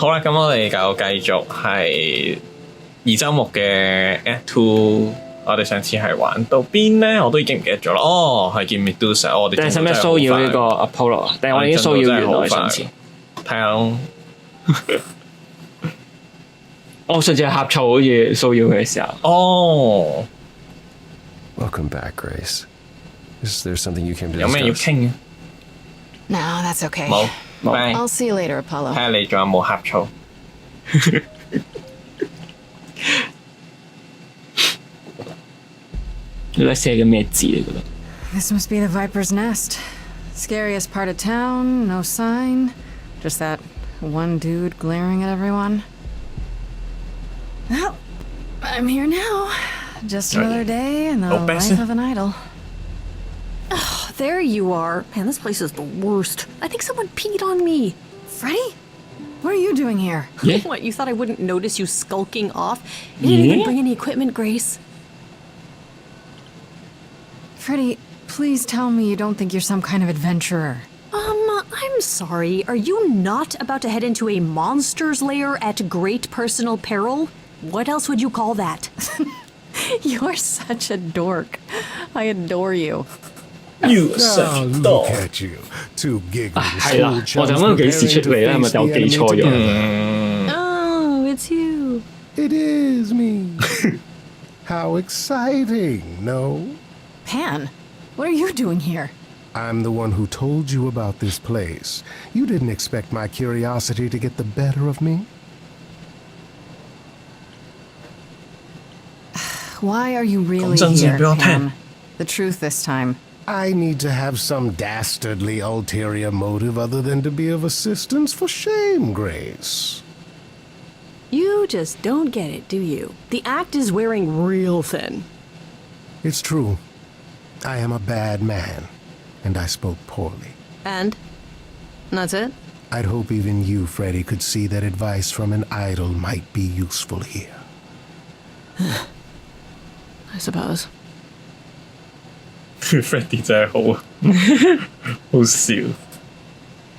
好啦，咁我哋就繼續係二周目嘅 Act Two。我哋上次係玩到邊咧？我都已經唔記得咗啦。哦，係見 Medusa，我哋定係使唔使騷擾呢個 Apollo 啊？定係我已經騷擾完我上次？睇下咯。我上次係呷醋好似騷擾佢嘅時候。哦。Welcome back, Grace. Is there something you came to discuss? 有咩要傾嘅 No, that's okay. 冇。I'll see you later, Apollo. 睇下你仲有冇呷醋？你喺寫緊咩字嚟㗎？ This must be the Viper's Nest. Scariest part of town, no sign. Just that one dude glaring at everyone. Well, I'm here now. Just another day in the life of an idol. Oh, there you are. Man, this place is the worst. I think someone peed on me. Freddie? What are you doing here? Yeah. What, you thought I wouldn't notice you skulking off? You didn't even bring any equipment, Grace. Freddie, please tell me you don't think you're some kind of adventurer. I'm sorry. Are you not about to head into a monster's lair at great personal peril? What else would you call that? You're such a dork. I adore you. You such a Look dog. at you, two giggling 係啦， school 我就 chums 諗幾時 preparing 出 to 嚟咧？係咪 face 有 the 記 enemy 錯咗？ together. Oh, it's you. It is me. How exciting, no? Pan, what are you doing here? I'm the one who told you about this place. You didn't expect my curiosity to get the better of me? Why are you really Come on, here, Pan. Pan? The truth this time. I need to have some dastardly ulterior motive other than to be of assistance. For shame, Grace. You just don't get it, do you? The act is wearing real thin. It's true. I am a bad man, and I spoke poorly. And? That's it? I'd hope even you, Freddie, could see that advice from an idol might be useful here. I suppose. Freddie 真係好好笑。呢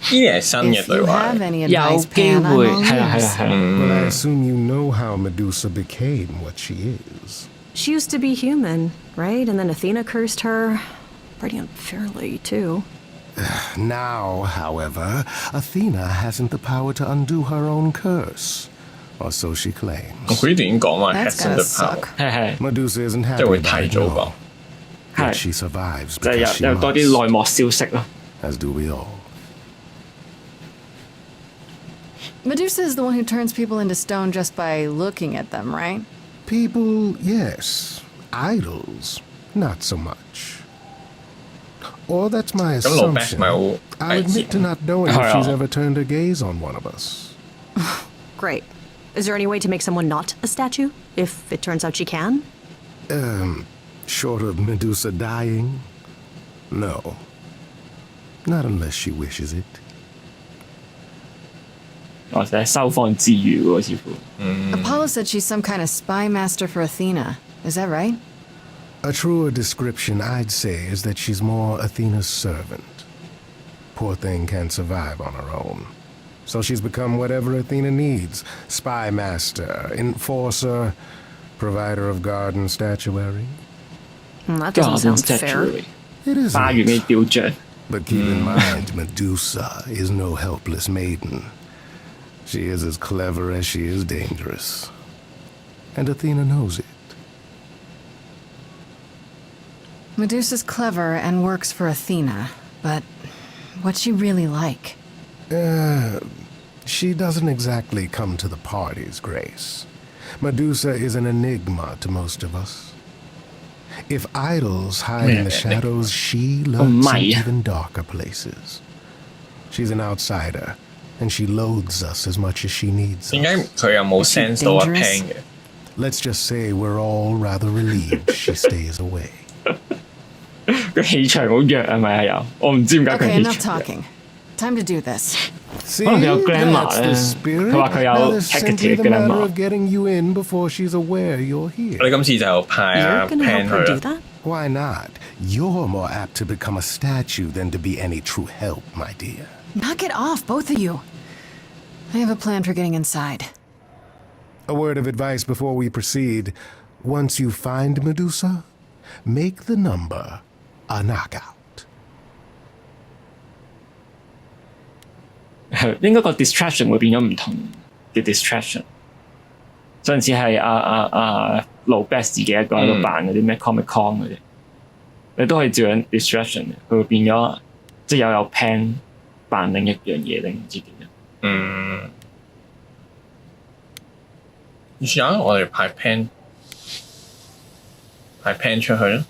啲係新嘅 If 對 you 話 have。any 有 advice, 機 Pan, I'm 會 all 係啦係 ears. 啦係啦。 But I assume you know how Medusa became what she is. She used to be human, right? And then Athena cursed her. Pretty unfairly, too. Now, however, Athena hasn't the power to undo her own curse. Or so she claims. 佢呢段已經講話 That's has in gotta the power， suck. 係 Medusa isn't 即 happy 係會 about 提 it, 早 no. 講。 Yet 係 she survives 就係 because she 有多啲 must, 內幕消息咯。 as do we all. Medusa is the one who turns people into stone just by looking at them, right? People, yes. Idols, not so much. Or that's my 咁老 Beck assumption. 咪好 I'll 危 admit 險 to。not knowing if 係啊。 she's ever turned her gaze on one of us. Great. Is there any way to make someone not a statue? If it turns out she can? Short of Medusa dying? No. Not unless she wishes it. 或者收放自如喎，似乎。Apollo said she's some kind of spy master for Athena. Is that right? A truer description, I'd say, is that she's more Athena's servant. Poor thing can't survive on her own. So she's become whatever Athena needs. Spy master, enforcer, provider of garden statuary. That doesn't Garden sound fair. statuary， It 花園 isn't. 嘅雕像。 But keep in mind, Medusa is no helpless maiden. She is as clever as she is dangerous. And Athena knows it. Medusa's clever and works for Athena, but what's she really like? She doesn't exactly come to the parties, Grace. Medusa is an enigma to most of us. If idols hide in the shadows, she lurks in even darker places. She's an outsider, and she loathes us as much as she needs 點解 us. 佢又冇 sense 到阿 Pan 嘅？ Let's just say we're all rather relieved she stays away. 個氣場好弱係咪啊？有，我唔知點解佢 Okay, 氣 enough 場弱。 talking. Time to do this. See, 可能佢有 glamour that's 咧， the spirit. 佢話佢 Now 有 there's simply executive the matter glamour。 of getting you in before she's aware you're here. 我哋今次就派阿 You're gonna Pan help her 去 do 啦。 that? Why not? You're more apt to become a statue than to be any true help, my dear. Knock it off, both of you. I have a plan for getting inside. A word of advice before we proceed. Once you find Medusa, make the number a knockout. 係應該個 distraction 會變咗唔同嘅 distraction。上次係老 Best 自己一個喺度扮嗰啲咩 Comic Con 嗰啲，你都可以照樣 distraction 嘅，佢會變咗即係又有 plan 扮另一樣嘢定唔知點樣。以前我哋派 pen 出去啦。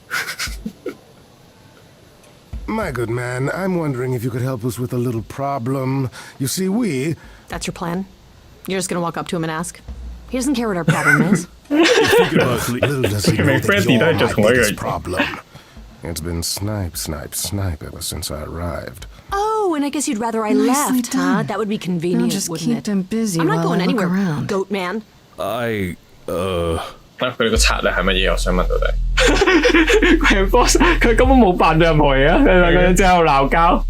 My good man, I'm wondering if you could help us with a little problem. You see, That's your plan? You're just gonna walk up to him and ask? He doesn't care what our problem is. little does he know that Freddy you're just my biggest worried. problem. It's been snipe ever since I arrived. Oh, and I guess you'd rather I Nicely left, huh? done. That would be I'll convenient, just wouldn't keep it? them busy I'm not while going I look anywhere, around. goat man. 佢哋個策略係乜嘢？我想問到底。佢 boss 佢根本冇扮到任何嘢啊！佢兩個人之後鬧交。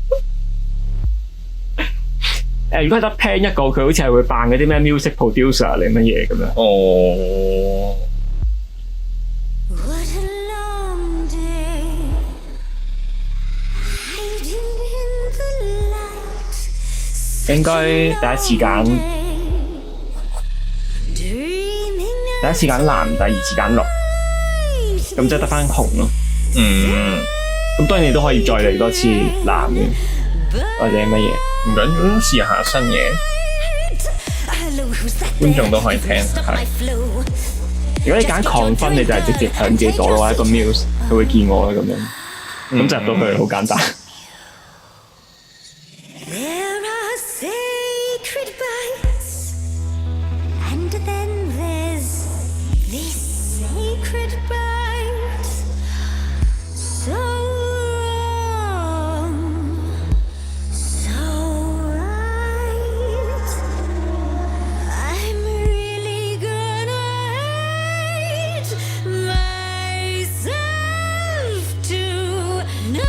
如果係得 plan 一個，佢好似係會扮嗰啲咩 music producer 定乜嘢咁樣。哦。What a long day, hiding in the light. 應該第一次揀 Dreaming 第一次揀藍，第二次揀綠，咁即係得翻紅咯。咁當然你都可以再嚟多次藍嘅，或者乜嘢。唔緊要，試下新嘢，觀眾都可以聽下。如果你揀狂分，你就係直接響自己度咯，一個 muse 佢會見我啦咁樣，咁就入到去好簡單。There are sacred bites, and then there's this sacred bite. So wrong, so right. I'm really gonna hate myself tonight.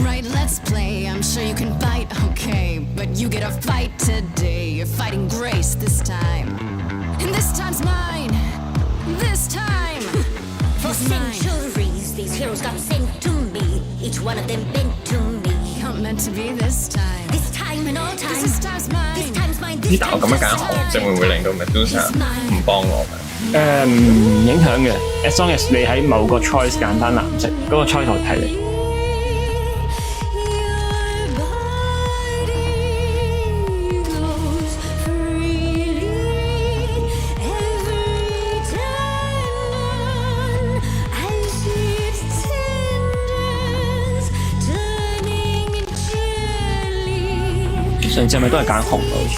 Right, let's play. I'm sure you can bite, okay. But you get a fight today. You're fighting Grace this time. And this time's mine. This time. For is mine. centuries, these heroes got sent to me. Each one of them bent to me. Not meant to be this time. This time and all time. This time's mine. This time's mine. 咦？ This 但我 time's 咁樣揀紅色會唔會令到 Medusa 唔幫我㗎？唔影響嘅，as long as 你喺某個 choice 揀翻藍色，嗰個 choice 我睇你。Your body goes freely every time I see its tendons turning jelly. 上次係咪都係揀紅啊？好似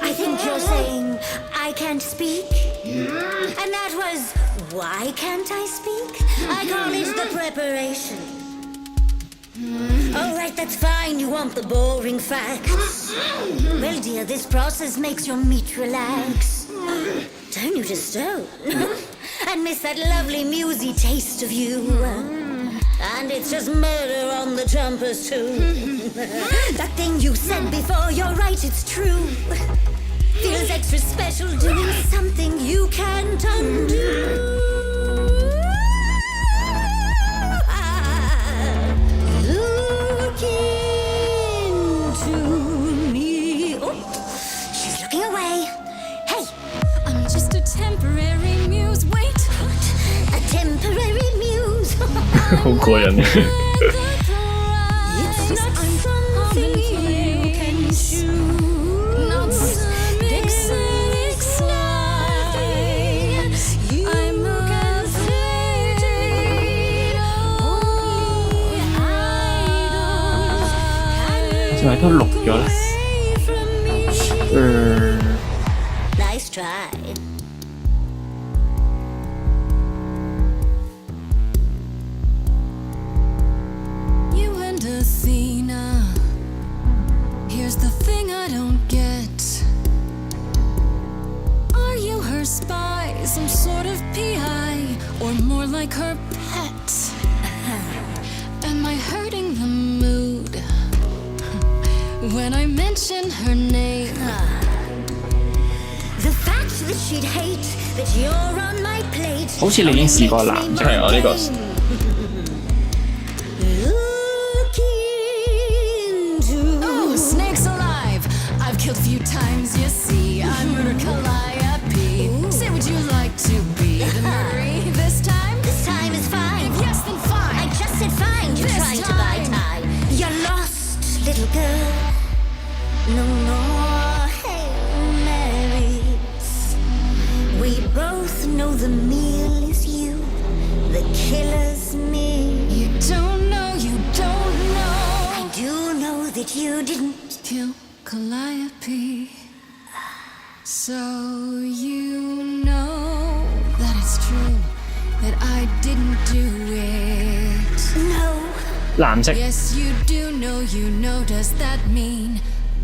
I think you're saying I can't speak, and that was why can't I speak? I call it the preparation. All right, that's fine. You want the boring facts? Well, dear, this process makes your meat relax. Turn you to stone and miss that lovely musy taste of you. And it's just murder on the jumpers too. That thing you said before, you're right, it's true. Feels extra special doing something you can't undo. Look into me. Oh, she's looking away. Hey, I'm just a temporary muse. Wait. a temporary muse. 好過癮呢啲。 It's not something you can choose. Not some exotic slide. I'm concentrated on 係咪都綠咗咧？ Nice try. You and Athena. Here's the thing I don't get. Are you her spy, some sort of PI, or more like her pet? mention her name. The fact that she'd hate that you're on my plate. 好似你已經試過男仔係我呢個 Look into Oh, snakes alive. I've killed a few times, you see. I murdered Calliope. Say, would you like to be the murdery this time? This time is fine. If yes, then fine. I just said fine. You're This trying to buy time. time. You're lost, little girl. No more Hail Marys. We both know the meal is you. The killer's me. You don't know, you don't know. I do know that you didn't. Kill Calliope. So you know that it's true that I didn't do it. No. 藍色 Yes, you do know, you know. Does that mean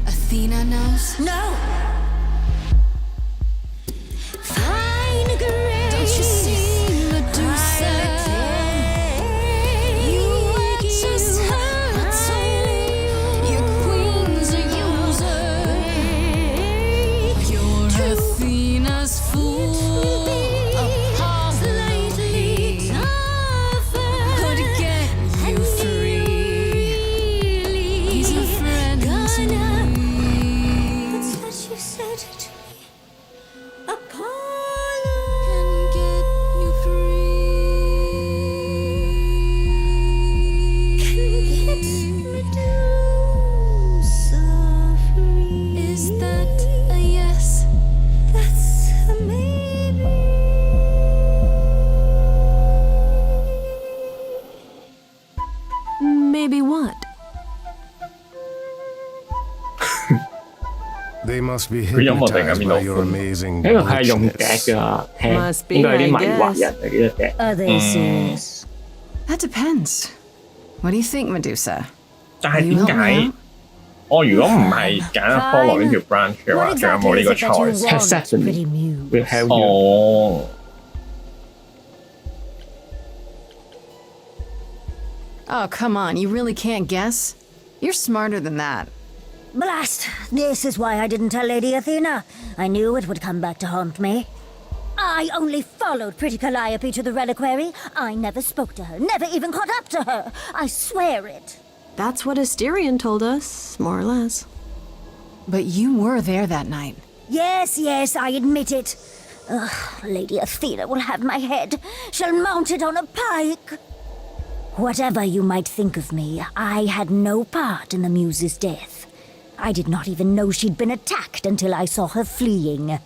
Athena knows? No. Fine grace. Don't you see, Medusa? You are just her tool. Your queen's a user. You're Athena's fool. Apology could get you free. He's a friend to me. What's that you said to me? Apollo. Can get you free. Medusa free. Is that a yes? That's a maybe. Maybe what? They must be 佢音樂突然間 hypnotized 變到 by your amazing 呢個係用笛 richness. 㗎，聽 Must be, 應該係啲 I 迷惑 guess. 人嚟嘅笛。 Are they serious? That depends. What do you think, Medusa? 但係點解我如果唔係揀 follow 呢條 branch 嘅話， What 仲有 exactly 冇呢 is 個 it that you choice？ want, Persephone. pretty muse? Will help you。哦， Oh, come on. You really can't guess? You're smarter than that. Blast! This is why I didn't tell Lady Athena. I knew it would come back to haunt me. I only followed pretty Calliope to the reliquary. I never spoke to her, never even caught up to her. I swear it. That's what Asterion told us, more or less. But you were there that night. Yes, yes, I admit it. Ugh, Lady Athena will have my head. She'll mount it on a pike. Whatever you might think of me, I had no part in the Muse's death. I did not even know she'd been attacked until I saw her fleeing.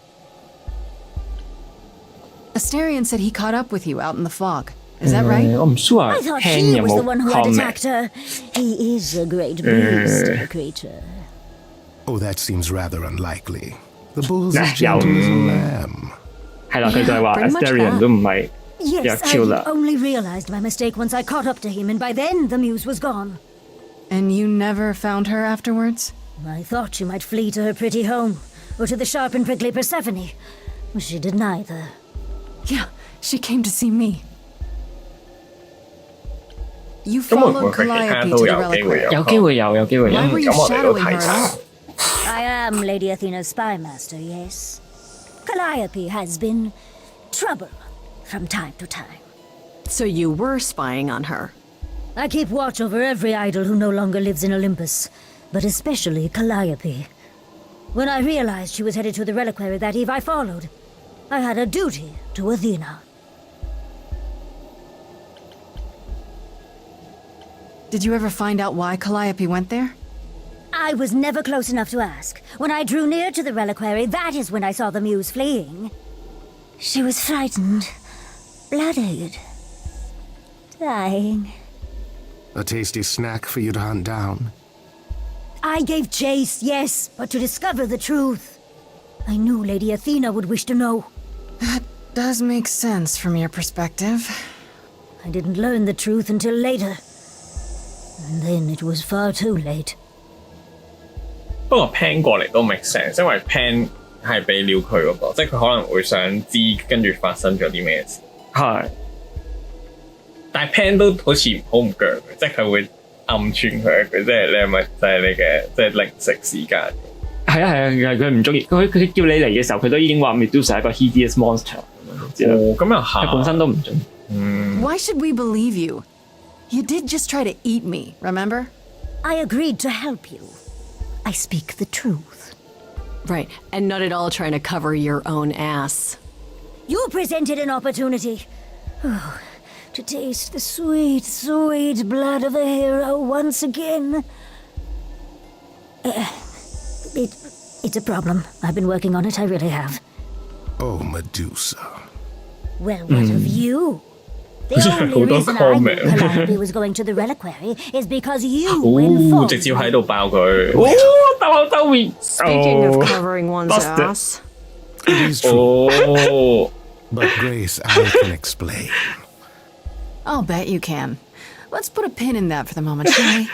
Asterion said he caught up with you out in the fog. Is that right? 我唔 sure I thought 聽 she 有 was the 冇 one who had comment。 attacked her. He is a great beast of a creature. Oh, that seems rather unlikely. The bull's Nah, as gentle as a yum. lamb. 係啦，佢就係話 pretty much Asterion that. 都唔係 Yes, 有 I killer。 only realized my mistake once I caught up to him, and by then the Muse was gone. And you never found her afterwards? I thought she might flee to her pretty home, or to the sharp and prickly Persephone. She did neither. Yeah, she came to see me. You 咁會唔會 followed 佢其他 Calliope 都 to the 有機會 reliquary. 有機會有，有機會有。 Why were you 咁我哋都 shadowing 睇 her 晒 out?。I am Lady Athena's spy master, yes. Calliope has been trouble from time to time. So you were spying on her. I keep watch over every idol who no longer lives in Olympus, but especially Calliope. When I realized she was headed to the reliquary that eve, I followed. I had a duty to Athena. Did you ever find out why Calliope went there? I was never close enough to ask. When I drew near to the reliquary, that is when I saw the Muse fleeing. She was frightened, bloodied, dying. A tasty snack for you to hunt down. I gave chase, yes, but to discover the truth. I knew Lady Athena would wish to know. That does make sense from your perspective. I didn't learn the truth until later. And then it was far too late. 不過 Pan 過嚟都 make sense，因為 Pan 係俾料佢嗰個，即係佢可能會想知跟住發生咗啲咩事。係但係 Pan 都好似好唔鋸嘅，即係佢會暗串佢一句，即係你係咪就係你嘅即係零食時間？係啊，佢唔中意，佢叫你嚟嘅時候，佢都已經話 Medusa 係一個 hideous monster。哦，咁又係。佢本身都唔中意。Why should we believe you? You did just try to eat me, remember? I agreed to help you. I speak the truth. Right, and not at all trying to cover your own ass. You presented an opportunity. Oh, to taste the sweet, sweet blood of a hero once again. It's a problem. I've been working on it, I really have. Oh, Medusa. Well, what of you? The only reason I knew Calliope was going to the reliquary is because you 直 informed 接喺度爆佢。兜面。 Speaking of covering one's ass. It is true, 哦， but Grace, I can explain. I'll bet you can. Let's put a pin in that for the moment, shall we?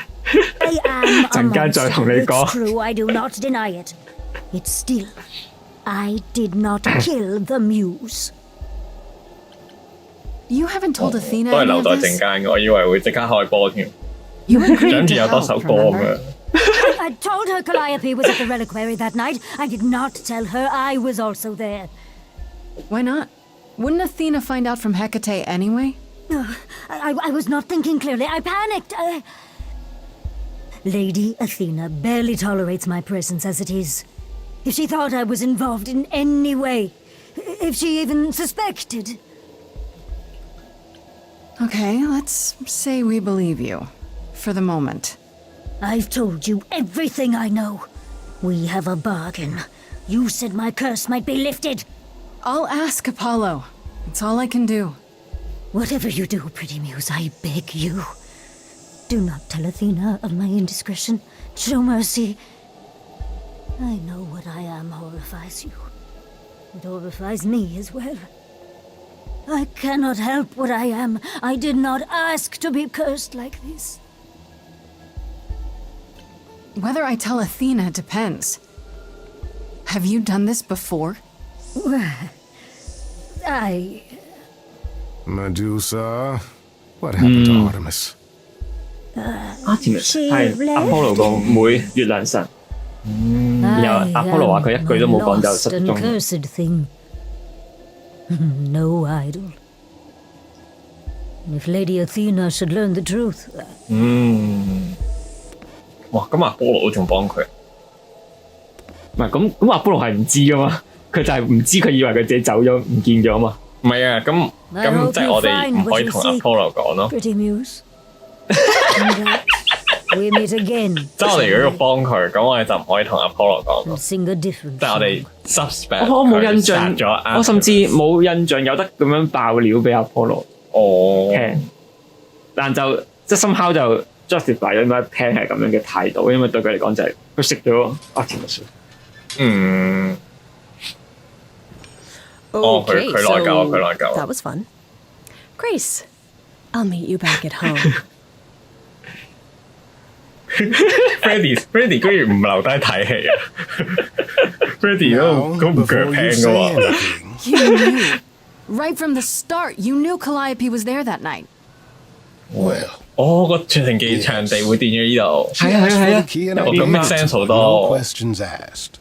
I am a 陣間再同你 monster. 講。 It's true, I do not deny it. It's still, I did not kill the muse. You haven't told Athena 都係 any 留 of 待陣 this? 間嘅，我以為會即刻開波添， You agreed 諗住 to 有多 help, 首歌咁 remember? 樣。 I told her Calliope was at the reliquary that night. I did not tell her I was also there. Why not? Wouldn't Athena find out from Hecate anyway? I was not thinking clearly. I panicked. Lady Athena barely tolerates my presence as it is. If she thought I was involved in any way, if she even suspected. Okay, let's say we believe you. For the moment. I've told you everything I know. We have a bargain. You said my curse might be lifted. I'll ask Apollo. It's all I can do. Whatever you do, pretty muse, I beg you. Do not tell Athena of my indiscretion. Show mercy. I know what I am horrifies you. It horrifies me as well. I cannot help what I am. I did not ask to be cursed like this. Whether I tell Athena depends. Have you done this before? I... Medusa, what happened to Artemis? Artemis She 係 left. Apollo 個妹，月亮神。然後 Apollo 話佢一句都冇講就 lost 失 and 蹤。 cursed thing. No idol. If Lady Athena should learn the truth, 哇，咁阿波羅都仲幫佢。唔係咁阿波羅係唔知噶嘛，佢就係唔知，佢以為佢自己走咗唔見咗嘛。唔係啊，咁 I hope 即係 you 我哋 find 唔可 what 以 you 同阿 seek, Apollo 講咯。 pretty muse. And that we meet again. 即係我哋如果要幫佢，咁我哋就唔可以同阿 Apollo 講 and 咯。 sing a different 即係我哋 song. suspect 我冇印佢殺象咗，我甚至冇印象有得咁樣爆料俾阿 Apollo 哦，聽，但就即係 somehow 就 justify 咗點解 Pan 係咁樣嘅態度，因為對佢嚟講就係佢食咗 Artemis。嗯。哦，佢 Okay, 佢內疚啊，佢內 so 疚啊 that was fun. Grace, I'll meet you back at home. Freddy 居然唔留低睇戲啊！Freddy 都 Now, 都唔腳 before 平 you 噶 say 喎。 anything, You knew. Right from the start, you knew Calliope was there that night. well, 哦，個場地場地會變咗呢度。 she asked for the key and I Oh, gave that makes it sense, to her, hold on. no questions asked.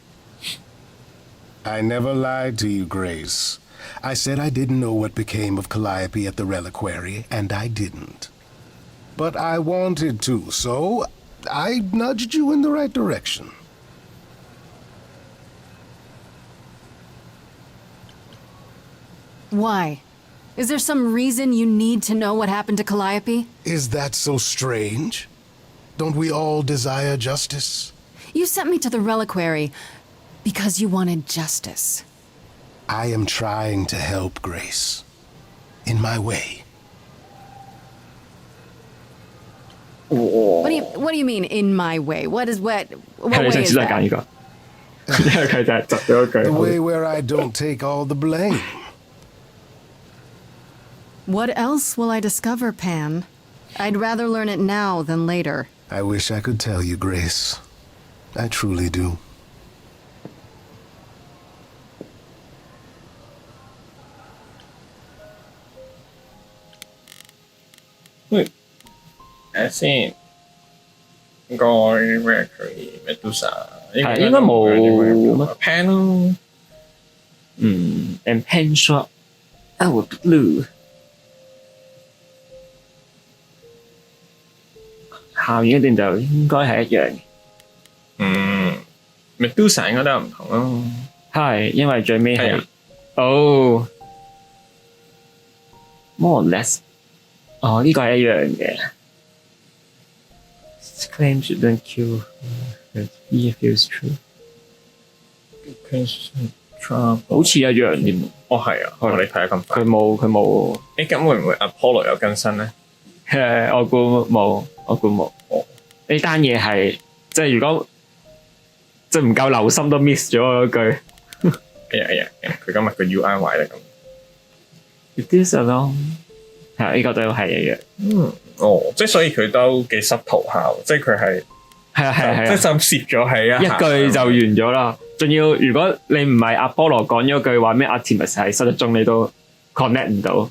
I never lied to you, Grace. I said I didn't know what became of Calliope at the reliquary, and I didn't. But I wanted to, so I nudged you in the right direction. Why? Is there some reason you need to know what happened to Calliope? Is that so strange? Don't we all desire justice? You sent me to the reliquary because you wanted justice. I am trying to help, Grace. In my way. What do you mean in my way? What係 way 你上 is 次都係揀呢 that? 個，因為佢就係窒咗一 The 句。 way where I don't take all the blame. What else will I discover, Pan? I'd rather learn it now than later. I wish I could tell you, Grace. I truly do. 喂，睇下先。應該咩佢 Medusa 係應該冇 Pan 咯。and pen shop out blue。下面一段就應該係一樣嘅。Medusa 應該都有唔同咯。係因為最尾係more or less。呢個係一樣嘅。Claim shouldn't kill but he feels true。好似一樣添。係啊，我哋睇下咁快。佢冇。咁會唔會 Apollo 有更新咧？我估冇。呢單嘢係即係如果即係唔夠留心都 miss 咗嗰句。佢今日個 UI 壞啦咁。It is alone。係呢個都係一樣。即係所以佢都幾濕圖效，即係佢係即係就攝咗喺一句就完咗啦。仲要如果你唔係阿波羅講咗句話咩 Artemis 係失咗蹤，你都 connect 唔到。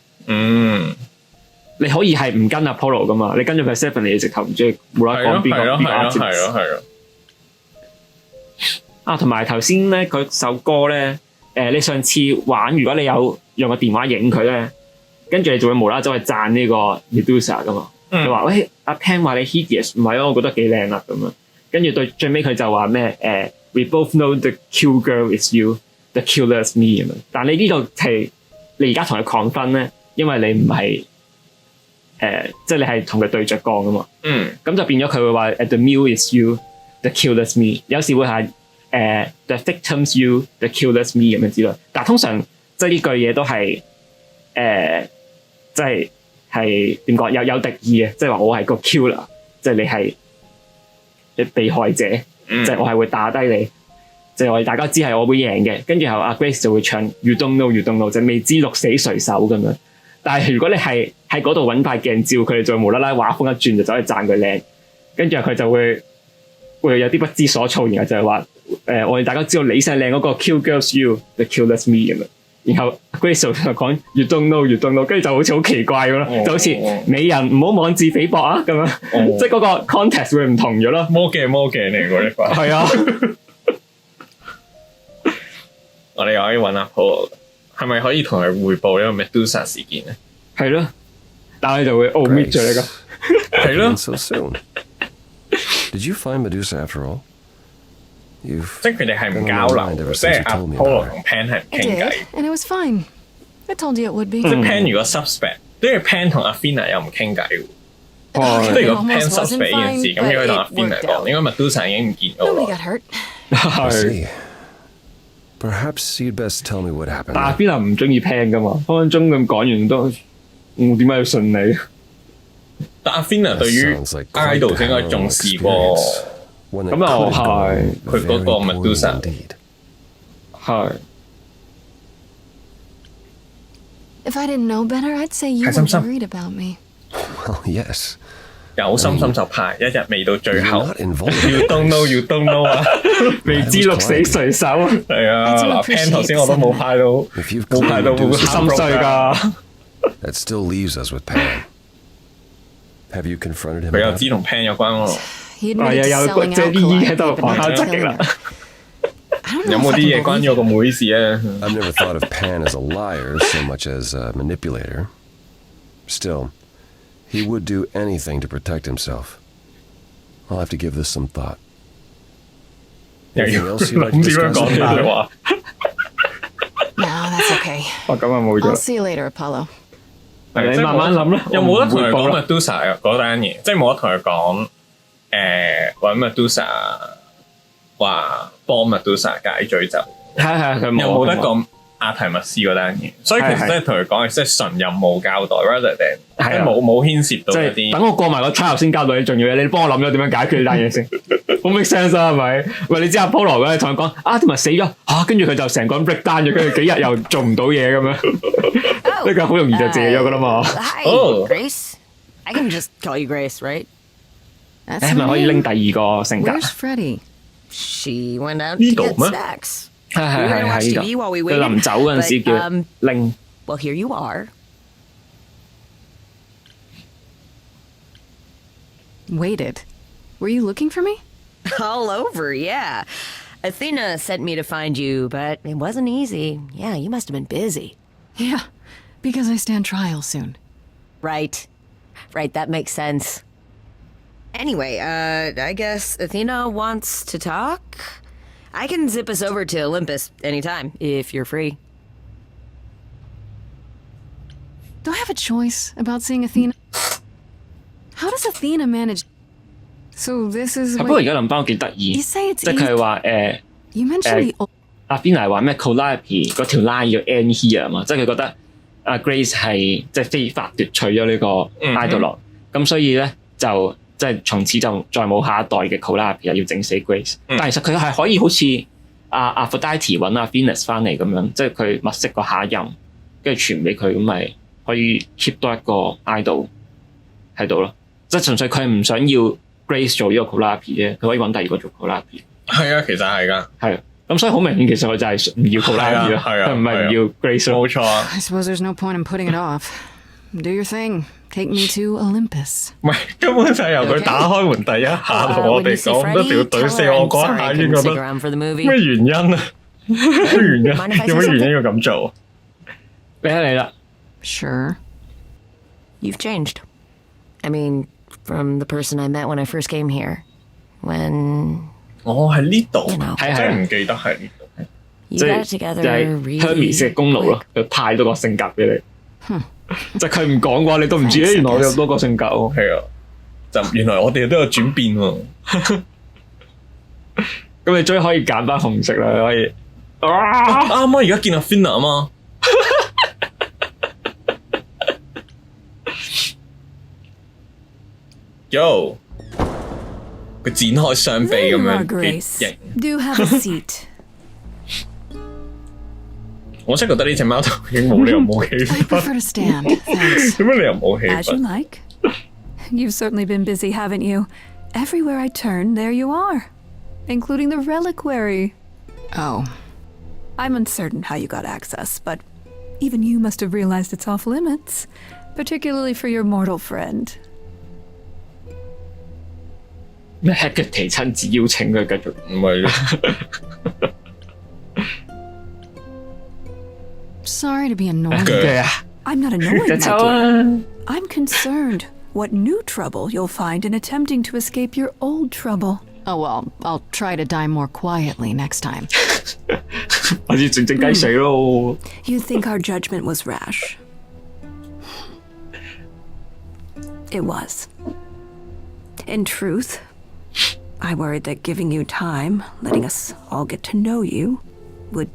你可以係唔跟阿波羅噶嘛？你跟咗 Persephone， 你直頭唔知冇啦講邊個 Artemis。同埋頭先咧嗰首歌咧，你上次玩，如果你有用個電話影佢咧，跟住你就會無啦啦走去讚呢個 Medusa 噶嘛。佢話：喂，阿 Pan 話你 hideous， 唔係啊，我覺得幾靚啊咁樣。跟住對最尾佢就話咩？We both know the cute girl is you, the killer is me 咁樣。但你呢個係你而家同佢抗分咧，因為你唔係即係你係同佢對着幹噶嘛。咁就變咗佢會話：The mule is you, the killer is me。有時會係the victims you, the killer is me 咁樣之類。但通常即係呢句嘢都係即係。係點講？有敵意嘅，即係話我係個 killer， 即係你係被害者，即係我係會打低你，即係我哋大家知係我會贏嘅。跟住後阿 Grace 就會唱 You don't know, you don't know， 就未知鹿死誰手咁樣。但係如果你係喺嗰度揾塊鏡照，佢哋就無啦啦畫風一轉就走去讚佢靚，跟住佢就會有啲不知所措，然後就係話我哋大家知道你先係靚嗰個 kill girls you，the killer's me 咁樣。然後 Grace 就講 You don't know, you don't know， 跟住就好似好奇怪咁咯，就好似美人唔好妄自菲薄啊咁樣，即係嗰個 context 會唔同咗咯。魔鏡嚟嗰啲話。係啊，我哋可以揾阿 Paul， 係咪可以同佢匯報呢個 Medusa 事件咧？係咯，但係就會 omit 咗呢個。係咯。So soon. Did you find Medusa after all? 即係佢哋係唔交流，即係阿 Paul 同 Pan 係唔傾偈。And it was fine. I told you it would be. 即係 Pan 如果 suspect， 跟住 Pan 同阿 Athena 又唔傾偈喎。即係如果 Pan suspect 呢件事，咁應該同阿 Athena 講，應該 Medusa 已經唔見咗 Nobody 啦。 got hurt. I see. Perhaps you'd best tell me what happened. 但阿 Athena 唔中意 Pan 噶嘛，分分鐘咁講完都，我點解要信你？但阿 Athena 對於 idol 應該重視過。咁又係佢嗰個 Medusa 係。If I didn't know better, I'd say you were worried about me. Well, yes. 有心心就派，一日未到最後。 You don't know, you don't know 啊！未知鹿死誰手。係啊，嗱 Pan 頭先我都冇派到，冇派到心碎㗎。That still leaves us with Pan. Have you confronted him? 佢又知同 Pan 有關喎。He admitted to selling out Collide, but not killing her. 有冇啲嘢關於我個妹事啊 I've never thought of Pan as a liar so much as a manipulator. Still, he would do anything to protect himself. I'll have to give this some thought. Anything else you'd like to discuss? No, that's okay. 咁啊冇咗。 I'll see you later, Apollo. 你慢慢諗啦。有冇得同佢講 Medusa 嗰單嘢？即係冇得同佢講揾 Medusa 話幫 Medusa 解詛咒。係佢冇。有冇得講阿提密斯嗰單嘢？所以其實即係同佢講，即係純任務交代 ，rather than 即係冇牽涉到一啲。等我過埋個 trial 先交代啲重要嘢，你幫我諗咗點樣解決呢單嘢先。好 make sense 啊，係咪？喂，你知阿 Polo 嗰啲同佢講啊，同埋死咗嚇，跟住佢就成個人 break down 咗，跟住幾日又做唔到嘢咁樣。呢個好容易就謝咗噶啦嘛。Hi, Grace. I can just call you Grace, right? 係咪可以拎第二個性格 Where's Freddie? She went out to get snacks. 係呢度。佢臨走嗰陣時叫拎。Well, here you are. Waited. Were you looking for me? All over, yeah. Athena sent me to find you, but it wasn't easy. Yeah, you must have been busy. Yeah, because I stand trial soon. Right, that makes sense. Anyway, I guess Athena wants to talk? I can zip us over to Olympus anytime, if you're free. Do I have a choice about seeing Athena? How does Athena manage? So this is 不過而家諗翻我幾得意， You say it's 即係佢係話 You mentioned the 阿 Athena 話咩 Calliope 嗰條 line 要 end here 嘛，即係佢覺得阿 Grace 係即係非法奪取咗呢個 idol，咁所以咧就即係從此就再冇下一代嘅 Calliope 又要整死 Grace，但係其實佢係可以好似阿 Aphrodite 揾阿 Venus 翻嚟咁樣，即係佢物色個下一任，跟住傳俾佢，咁咪可以 keep 多一個 idol 喺度咯，即係純粹佢唔想要 Grace 做呢個 Calliope 啫，佢可以揾第二個做 Calliope。係啊，其實係㗎。係。咁所以好明顯，其實佢就係唔要 Calliope 咯，佢唔係唔要 Grace 咯。冇錯啊。I suppose there's no point in putting it off. Do your thing. Take me to Olympus. 唔係，根本就係由佢打開門第一下同我哋講，一定要懟死我嗰一下已經覺得咩原因啊？咩原因？有咩原因要咁做？俾你啦。Sure. You've changed. I mean, from the person I met when I first came here. When 喺呢度，真係唔記得喺呢度。You got it together 就係 Hermes 嘅功勞咯，佢派多個性格俾你。就佢唔講嘅話，你都唔知原來我有多個性格喎。係啊，就原來我哋都有轉變喎。咁你終於可以揀翻紅色啦，可以。啱啊！而家見阿 Athena 啊嘛。Yo！佢展開雙臂咁樣幾型。Do have a seat. 我真係覺得呢隻貓頭鷹冇理由冇氣氛。I prefer to stand. Thanks. 點解你又冇氣氛 As you like. You've certainly been busy, haven't you? Everywhere I turn, there you are, including the reliquary. Oh. I'm uncertain how you got access, but even you must have realized it's off limits, particularly for your mortal friend. 咩 Hecate 親自邀請佢繼續唔係 Sorry to be annoying. I'm not annoying, my dear. I'm concerned what new trouble you'll find in attempting to escape your old trouble. Oh, well, I'll try to die more quietly next time. 好似靜靜雞死咯。You think our judgment was rash? It was. In truth, I worried that giving you time, letting us all get to know you, would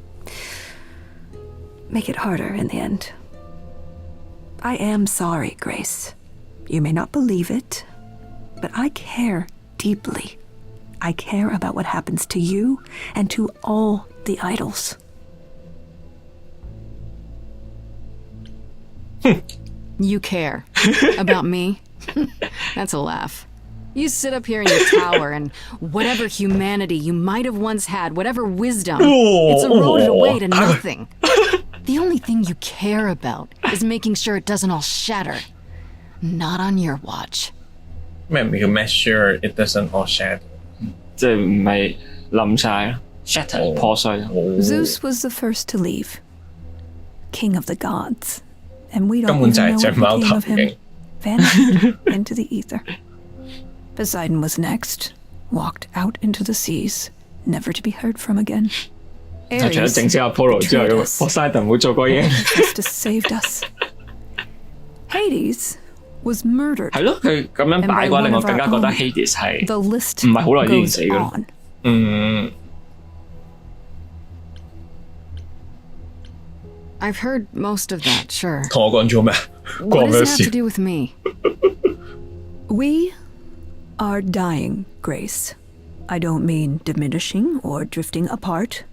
make it harder in the end. I am sorry, Grace. You may not believe it, but I care deeply. I care about what happens to you and to all the idols. You care about me? That's a laugh. You sit up here in your tower and whatever humanity you might have once had, whatever wisdom, it's eroded away to nothing. The only thing you care about is making sure it doesn't all shatter. Not on your watch. 咩叫 make sure it doesn't all shatter？ 即係唔係冧晒咯 ，shatter 破碎。Zeus was the first to leave, king of the gods, and we don't 根本 even 就係 know 隻 what 貓 became 頭 of him. 鷹。Vanished into the ether. Poseidon was next, walked out into the seas, never to be heard from again. 除咗整死阿 Apollo 之後，咁 Poseidon 冇做過嘢。Justice saved us. Hades was murdered. 係咯，佢咁樣擺嘅話，令我更加覺得 Hades 係唔係好耐之前死嘅咯。嗯。I've heard most of that, sure. 同我講咗咩？ What does it have to do with me? We are dying, Grace. I don't mean diminishing or drifting apart.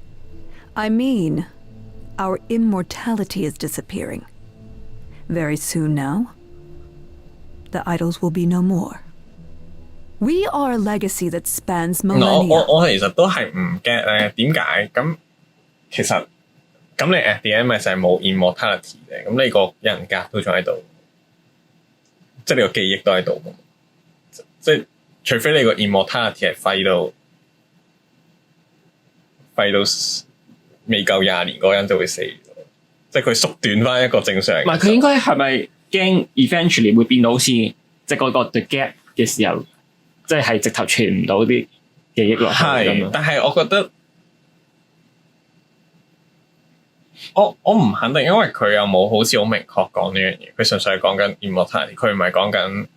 I mean our immortality is disappearing. Very soon now, the idols will be no more. We are a legacy that spans millennia. 我其實都係唔 get 咧，點解？咁其實咁你 at the end 咪就係冇 immortality 嘅，咁你個人格都仲喺度，即係你個記憶都喺度，即係除非你個 immortality 係廢到未夠20年嗰個人就會死，即係佢縮短翻一個正常人。唔係佢應該係咪驚 eventually 會變到好似即係嗰個 the gap 嘅時候，即係直頭傳唔到啲記憶落去咁樣。但係我覺得我唔肯定，因為佢又冇好似好明確講呢樣嘢，佢純粹係講緊 immortality， 佢唔係講緊。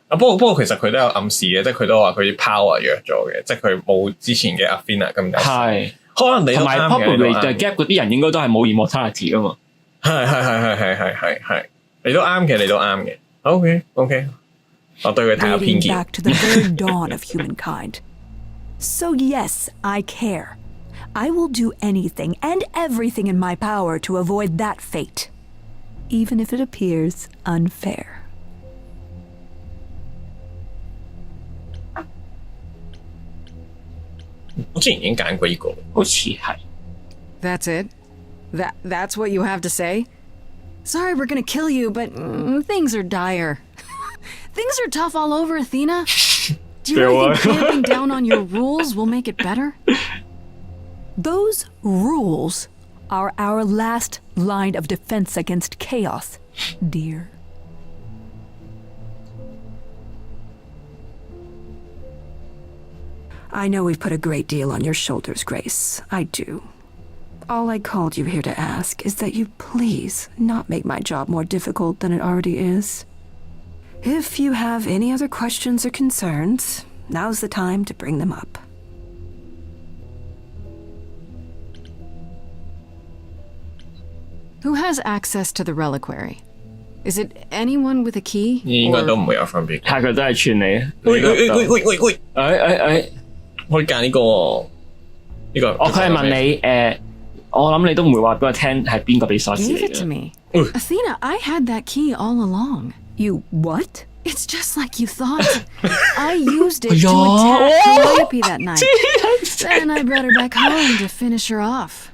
不過其實佢都有暗示嘅，即係佢都話佢啲 power 弱咗嘅，即係佢冇之前嘅 Athena 咁大。係，可能你同埋 probably the gap 嗰啲人應該都係冇 immortality 噶嘛。係，你都啱嘅。OK， 我對佢太有偏見。Back to the very dawn of humankind. So yes, I care. I will do anything and everything in my power to avoid that fate, even if it appears unfair. 我之前已經揀過呢個，好似係。That's it? That's what you have to say? Sorry we're gonna kill you, but things are dire. Things are tough all over, Athena. Do you really think clamping down on your rules will make it better? Those rules are our last line of defense against chaos, dear. I know we've put a great deal on your shoulders, Grace. I do. All I called you here to ask is that you please not make my job more difficult than it already is. If you have any other questions or concerns, now's the time to bring them up. Who has access to the reliquary? Is it anyone with a key? 應該都唔會有分別。下個都係串你。喂，可以揀呢個呢個。佢係問你我諗你都唔會話俾我聽係邊個俾鎖匙嚟嘅。Give it to me. Athena, I had that key all along. You what? It's just like you thought. I used it to attack Calliope that night. Then I brought her back home to finish her off.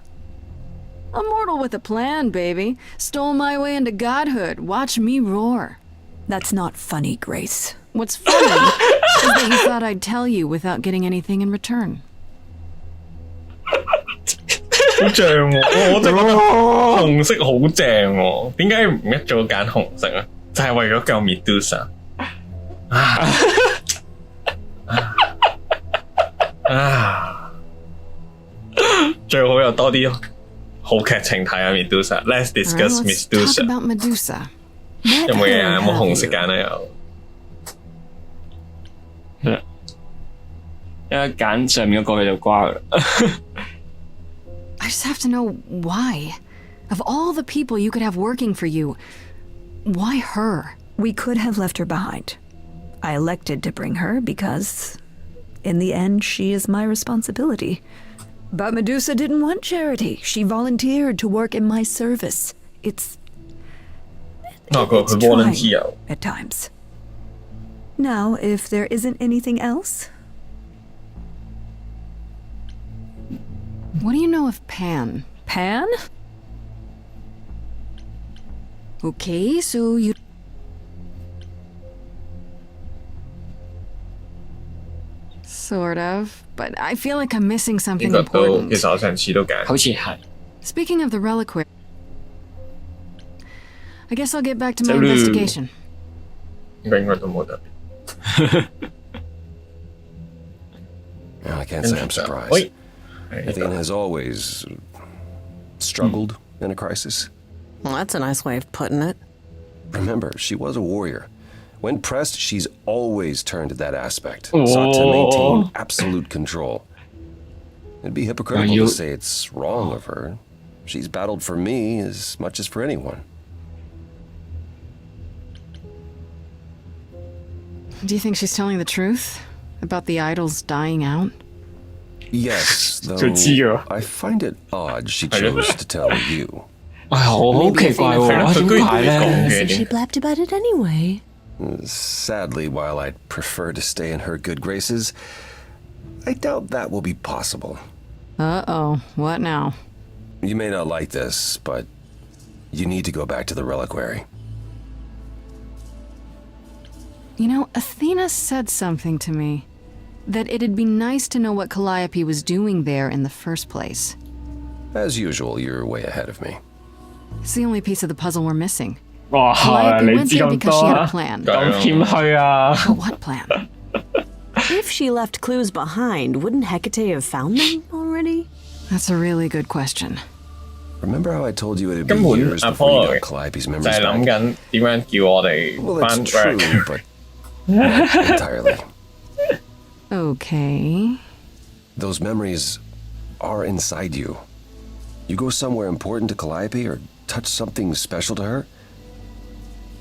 A mortal with a plan, baby. Stole my way into godhood. Watch me roar. That's not funny, Grace. What's funny is that you thought I'd tell you without getting anything in return. 好正喎！我就覺得紅色好正喎，點解唔一早揀紅色啊？就係為咗救 Medusa。最好有多啲好劇情睇啊 Medusa。Let's discuss Let's talk about Medusa. 有冇嘢啊？有冇紅色揀啊？有。一揀上面嗰個佢就瓜啦。I just have to know why. Of all the people you could have working for you, why her? We could have left her behind. I elected to bring her because, in the end, she is my responsibility. But Medusa didn't want charity. She volunteered to work in my service. It's trying at times. Now, if there isn't anything else... What do you know of Pan? Pan? Okay, so you... Sort of, but I feel like I'm missing something important. 其實我上次都揀，好似係。Speaking of the reliquary, I guess I'll get back to my investigation. 應該都冇特別。I can't say I'm surprised. Athena has always struggled in a crisis. Well, that's a nice way of putting it. Remember, she was a warrior. When pressed, she's always turned to that aspect, sought to maintain absolute control. It'd be hypocritical to say it's wrong of her. She's battled for me as much as for anyone. Do you think she's telling the truth about the idols dying out? Yes, though I find it odd she chose to tell you. 好奇怪喎，點解咧？ She blabbed about it anyway. Sadly, while I'd prefer to stay in her good graces, I doubt that will be possible. Uh-oh, what now? You may not like this, but you need to go back to the reliquary. You know, Athena said something to me. That it'd be nice to know what Calliope was doing there in the first place. As usual, you're way ahead of me. It's the only piece of the puzzle we're missing. 哇， Calliope 你 went 知 there 咁 because 多 she had 啊 a？ plan. 咁謙虛啊！ But what plan? If she left clues behind, wouldn't Hecate have found them already? That's a really good question. Remember how I told you it'd be 根本 years before you Apollo got Calliope's 就 memories 係諗 back? 緊點樣叫我哋 Well, 翻 that's true, but not entirely. Okay. Those memories are inside you. You go somewhere important to Calliope or touch something special to her,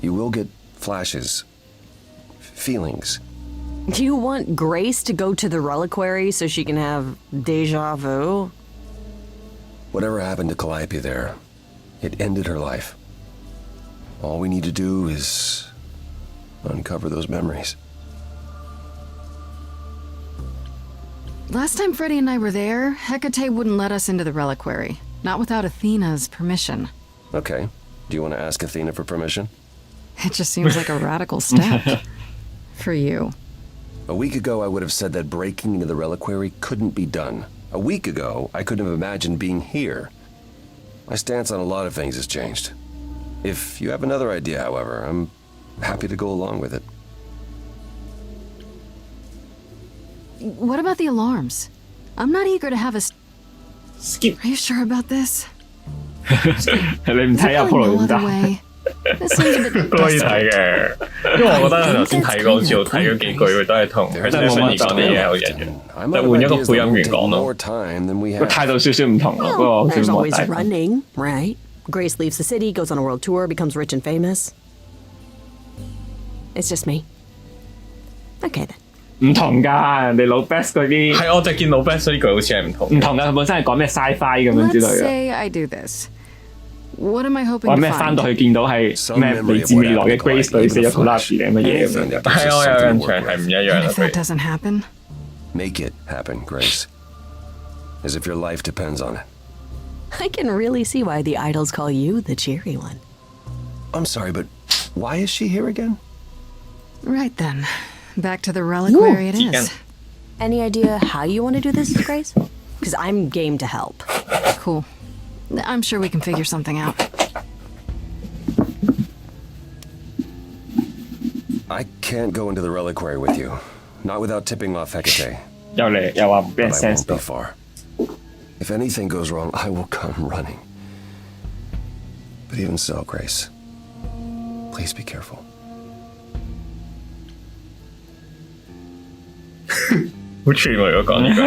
you will get flashes, feelings. Do you want Grace to go to the reliquary so she can have deja vu? Whatever happened to Calliope there, it ended her life. All we need to do is uncover those memories. Last time Freddie and I were there, Hecate wouldn't let us into the reliquary. Not without Athena's permission. Okay. Do you want to ask Athena for permission? It just seems like a radical step. For you. A week ago, I would have said that breaking into the reliquary couldn't be done. A week ago, I couldn't have imagined being here. My stance on a lot of things has changed. If you have another idea, however, I'm happy to go along with it. What about the alarms? I'm not eager to have a... skip Are you sure about this? 你唔睇阿 Probably Polo no 點 other 得？ way. This seems a bit 都可以 desperate. 睇嘅，因為我覺得佢頭先睇過好似我睇咗幾句，都係同佢哋想講啲嘢好一樣， I 就 might 換 have 一個 ideas 配 that 音 won't 員 take 講咯 more。time than we 個 have. 態度少少唔同咯，不過 There's 佢冇 always 大。 running, right? Grace leaves the city, goes on a world tour, becomes rich and famous. It's just me. Okay then. 唔同㗎，人哋老 best 嗰啲係，我就見到 best 呢句好似係唔同嘅。唔同㗎，佢本身係講咩 sci-fi 咁樣之 Let's 類嘅。 say I do this. What am I hoping 話 to 咩翻 find? 到去見到係咩嚟自未來嘅 Grace 女死咗 Calliope 定乜嘢咁 Anything 樣。 that gives 係 us 我有 something 印 to 象 work 係唔 with. 一樣 And 啦 if。that doesn't happen? Make it happen, Grace. As if your life depends on it. I can really see why the idols call you the cheery one. I'm sorry, but why is she here again? Right then. Back to the reliquary it is. Any idea how you want to do this, Grace? Because I'm game to help. Cool. I'm sure we can figure something out. I can't go into the reliquary with you. Not without tipping off Hecate. 又嚟又話唔俾人 But I sense won't be 到。 far. If anything goes wrong, I will come running. But even so, Grace, please be careful. 好串喎，如果講呢句。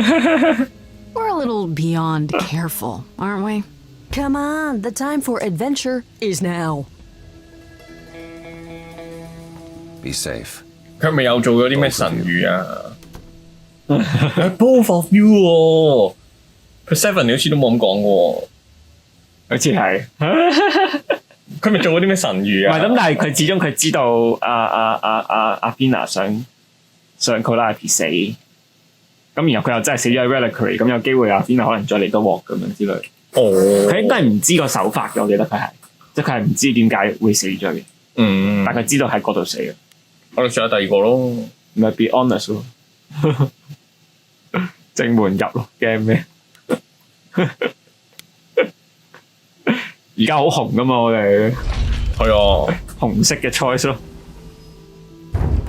We're a little beyond careful, aren't we? Come on, the time for adventure is now. Be safe. 佢咪有做咗啲咩神語啊？Both of you 喎，佢 Seven 好似都冇咁講過好似係。喎，佢咪做咗啲咩神唔語啊？係咁，但係佢始終佢知道阿 Athena 想 Calliope 死，咁然後佢又真係死咗喺 reliquary，咁有機會阿 Athena 可能再嚟多鑊咁樣之類。哦，佢應該係唔知個手法嘅，我記得佢係，即係佢係唔知點解會死咗嘅，嗯，但係佢知道喺嗰度死嘅。我哋仲有第二個咯。唔係 be honest 咯，正門入咯，驚咩？而家好紅噶嘛，我哋係啊，紅色嘅 choice 咯。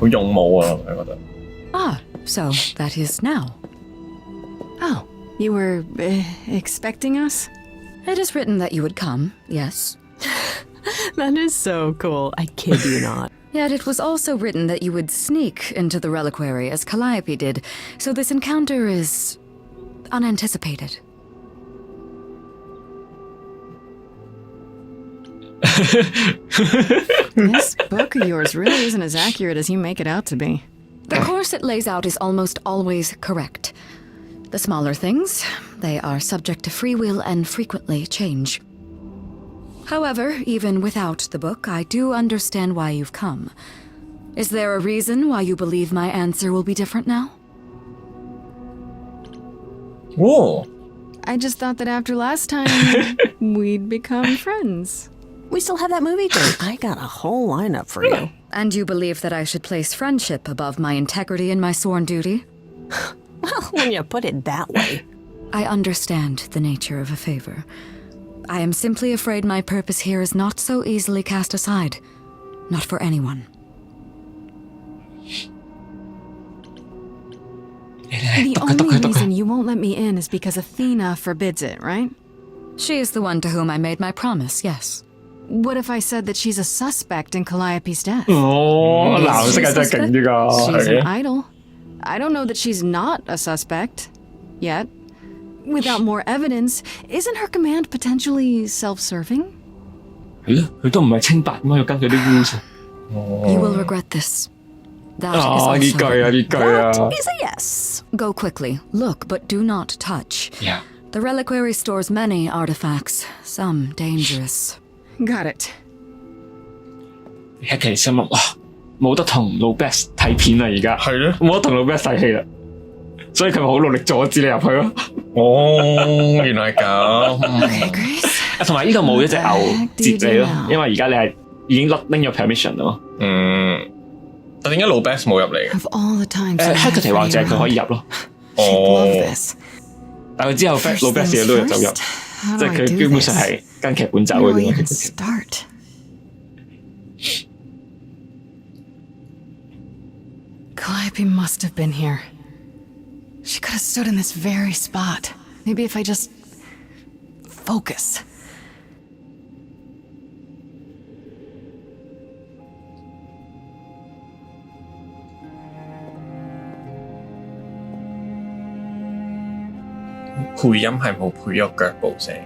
好勇武啊！我覺得。 Ah, so that is now. Oh, you were expecting us? It is written that you would come, yes. That is so cool. I kid you not. Yet it was also written that you would sneak into the reliquary as Calliope did, so this encounter is unanticipated. This book of yours really isn't as accurate as you make it out to be. The course it lays out is almost always correct. The smaller things, they are subject to free will and frequently change. However, even without the book, I do understand why you've come. Is there a reason why you believe my answer will be different now? Whoa. I just thought that after last time, we'd become friends. We still have that movie date. I got a whole lineup for you. And you believe that I should place friendship above my integrity and my sworn duty? Well, when you put it that way. I understand the nature of a favor. I am simply afraid my purpose here is not so easily cast aside. Not for anyone. The only reason you won't let me in is because Athena forbids it, right? She is the one to whom I made my promise, yes. What if I said that she's a suspect in Calliope's death? 男色係真係勁啲㗎。 She's an idol. I don't know that she's not a suspect. Yet. Without more evidence, isn't her command potentially self-serving? 係咯，佢都唔係清白，點解要跟佢啲 rules？ You will regret this. That is also... 呢句啊，呢句啊。 That is a yes. Go quickly. Look, but do not touch. Yeah. The reliquary stores many artifacts, some dangerous. Got it. 一期心諗哇，冇得同老 Best 睇片啦，而家係咯，冇得同老 Best 睇戲啦，所以佢咪好努力阻止你入去咯。哦，原來係咁。Okay, Grace. 同埋呢度冇一隻牛接你咯，因為而家你係已經拎咗 permission 咯。但點解老 Best 冇入嚟嘅？ Of all the times ，Hecate 話就係佢可以入咯。但佢之後老 Best 嘢都有走入，即係佢基本上係跟劇本走嘅啫。Start. Calliope must have been here. She could have stood in this very spot. Maybe if I just focus.《配音係冇配咗腳步聲，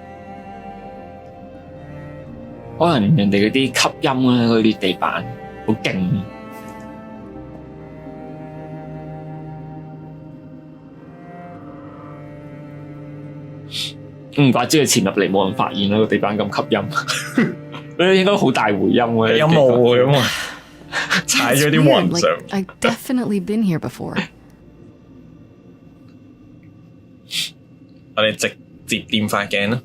可能人哋嗰啲吸音咧，嗰啲地板好勁。唔怪之佢潛入嚟冇人發現啦，個地板咁吸音，佢應該好大回音嘅。有冇咁啊？踩咗啲雲上。I've definitely been here before. 我哋直接掂塊鏡啦。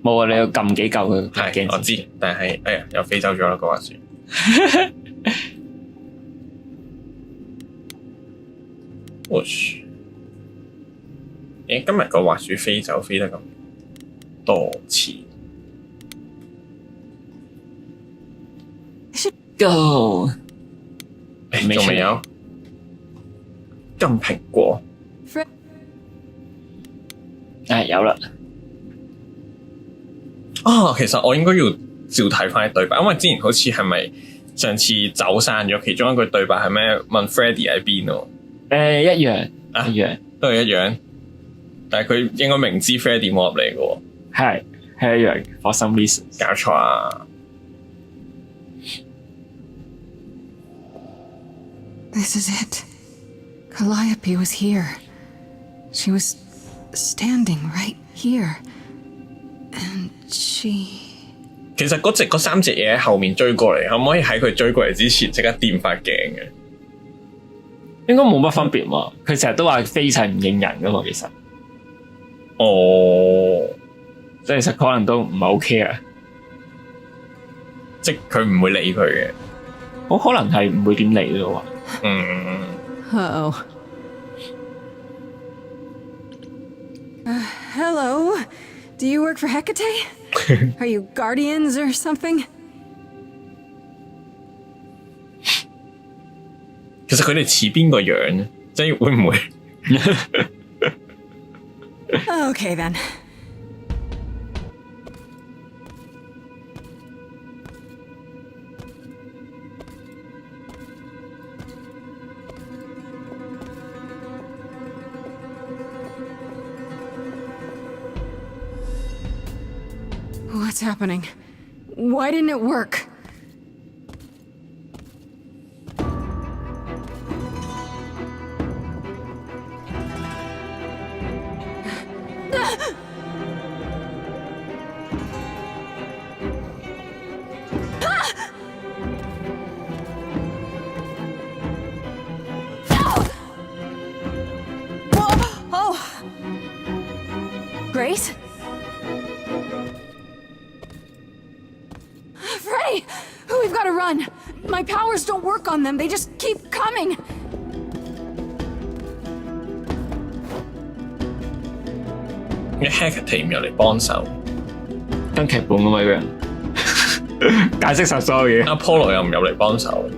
冇啊！你要撳幾嚿佢塊鏡。我知，但係哎呀，又飛走咗啦個滑鼠。咦，今日個滑鼠飛走飛得咁多次。Go！ 仲未有金蘋果。有啦。其實我應該要照睇翻啲對白，因為之前好似係咪上次走散咗，其中一句對白係咩？問 Freddy 喺邊喎？一樣，一樣，都係一樣。但係佢應該明知 Freddy 冇入嚟嘅喎。係一樣 ，for some reason。搞錯啊 ！This is it. Calliope was here. She was standing right here. And she... 其實嗰三隻嘢喺後面追過嚟，可唔可以喺佢追過嚟之前即刻掂塊鏡嘅？應該冇乜分別喎。佢成日都話飛齊唔認人噶嘛，其實。即係其實可能都唔係 OK 啊。即係佢唔會理佢嘅。好可能係唔會點理咯喎。Uh-oh. Hello? Do you work for Hecate? Are you guardians or something? 其實佢哋似邊個樣呢？即係會唔會 Okay then. What's happening? Why didn't it work? Grace? Freddy! We've got to run! My My powers don't work on them. They just keep coming. 啲 Hecate 又嚟幫手，跟劇本咁嘛，呢個人解釋晒所有嘢。Apollo 又唔入嚟幫手，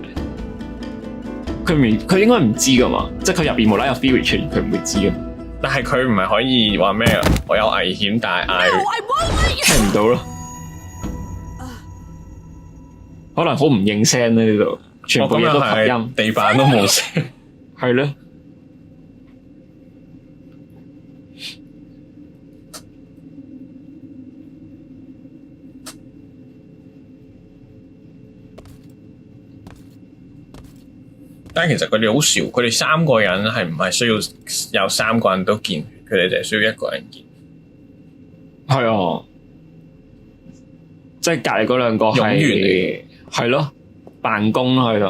佢應該唔知噶嘛，即係佢入邊無啦有 theory 出現，佢唔會知嘅。但係佢唔係可以話咩啊？我有危險，但係嗌聽唔到咯，可能好唔應聲咧呢度，全部嘢都合音，地板都冇聲，係咯。但係其實佢哋好少，佢哋3個人係唔係需要有3個人都見？佢哋就係需要1個人見。係啊，即係隔離嗰2個係係咯，辦公咯喺度。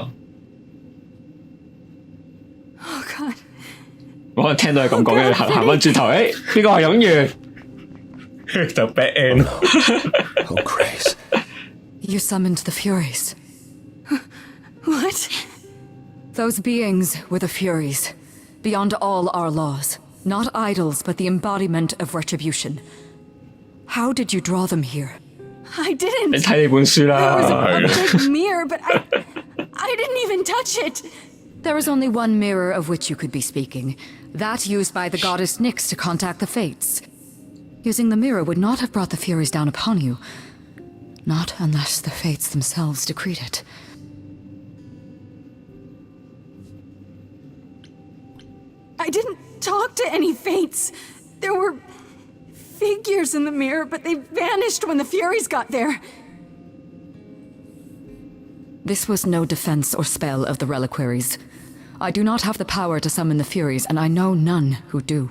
Oh God！ 我可能聽到係咁講嘅，行翻轉頭，呢個係影員，就 bad end。Oh, Grace. You summoned the Furies. What? Those beings were the Furies, beyond all our laws. Not idols, but the embodiment of retribution. How did you draw them here? I didn't. 你睇你本書啦。 There was a big mirror, but I didn't even touch it. There is only one mirror of which you could be speaking. That used by the goddess Nyx to contact the Fates. Using the mirror would not have brought the Furies down upon you. Not unless the Fates themselves decreed it. I didn't talk to any Fates. There were figures in the mirror, but they vanished when the Furies got there. This was no defense or spell of the reliquaries. I do not have the power to summon the Furies, and I know none who do.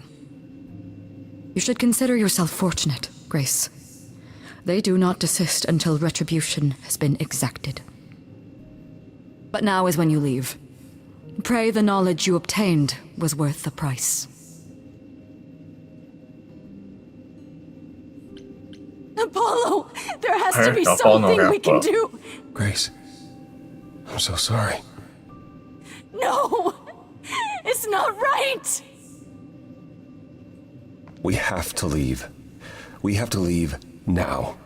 You should consider yourself fortunate, Grace. They do not desist until retribution has been exacted. But now is when you leave. Pray the knowledge you obtained was worth the price. Apollo! There has to be something we can do! Grace, I'm so sorry. No! It's not right! We have to leave. We have to leave now.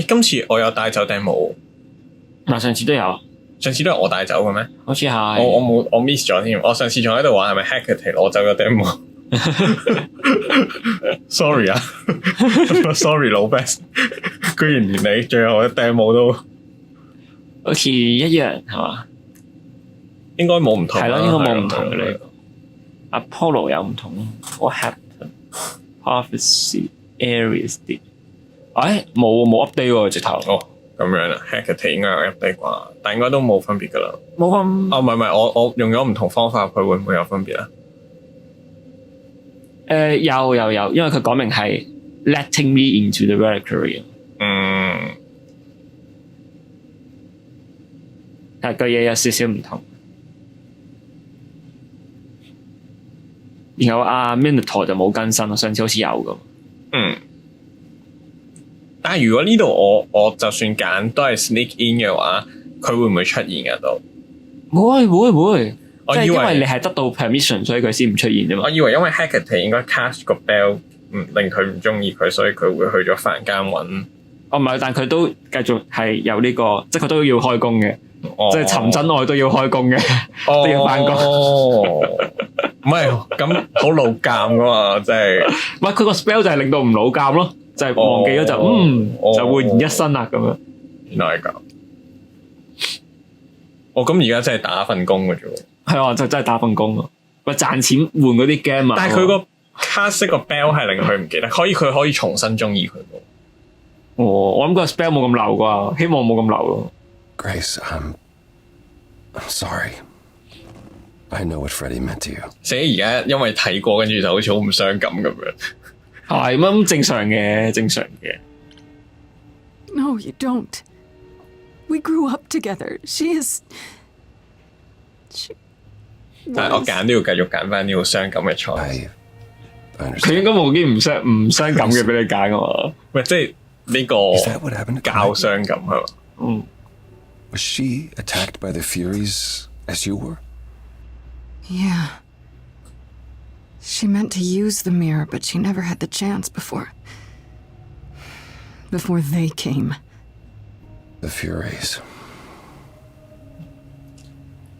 今次我有帶走頂帽，上次都有，上次都係我帶走嘅咩？好似係。我冇，我 miss 咗添。我上次仲喺度話係咪 Hecate 攞走咗頂帽？Sorry 啊，sorry 老 best， 居然連你最後嘅頂帽都好似一樣係嘛？應該冇唔同。係咯，應該冇唔同嘅呢個。Apollo 有唔同咯。What happened? Prophecy Aries did。冇 update 喎，直頭。哦，咁樣啦 ，Hecate 應該有 update 啩，但應該都冇分別噶啦。冇咁。哦，唔係，我用咗唔同方法，佢會唔會有分別啊？有，因為佢講明係 letting me into the reliquary。但個嘢有少少唔同。然後Minotaur 就冇更新咯，上次好似有咁。但係如果呢度我就算揀都係 sneak in 嘅話，佢會唔會出現㗎都？會。我以為因為你係得到 permission，所以佢先唔出現啫嘛。我以為因為 Hecate 應該 cast 個 bell，令佢唔中意佢，所以佢會去咗凡間揾。唔係，但佢都繼續係有呢個，即係佢都要開工嘅，即係尋真愛都要開工嘅，都要返工。唔係咁好老尷㗎嘛，即係。唔係佢個 spell 就係令到唔老尷咯。就係忘記咗就煥然一新啦咁樣。原來係咁。咁而家真係打份工嘅啫喎。係啊，就真係打份工咯。喂，賺錢換嗰啲 game 啊。但係佢個 cast 個 bell 係令佢唔記得，佢可以重新中意佢喎。我諗個 spell 冇咁流啩，希望冇咁流咯。Grace, I'm sorry. I know what Freddie meant to you. 而家因為睇過，跟住就好似好唔傷感咁樣。係咁正常嘅。No, you don't. We grew up together. She 但係我揀都要繼續揀翻呢個傷感嘅菜。佢應該冇啲唔傷感嘅俾你揀噶嘛？喂，即係呢個教傷感係嘛？嗯。Was she attacked by the Furies as you were? Yeah. She meant to use the mirror, but she never had the chance before they came. The Furies.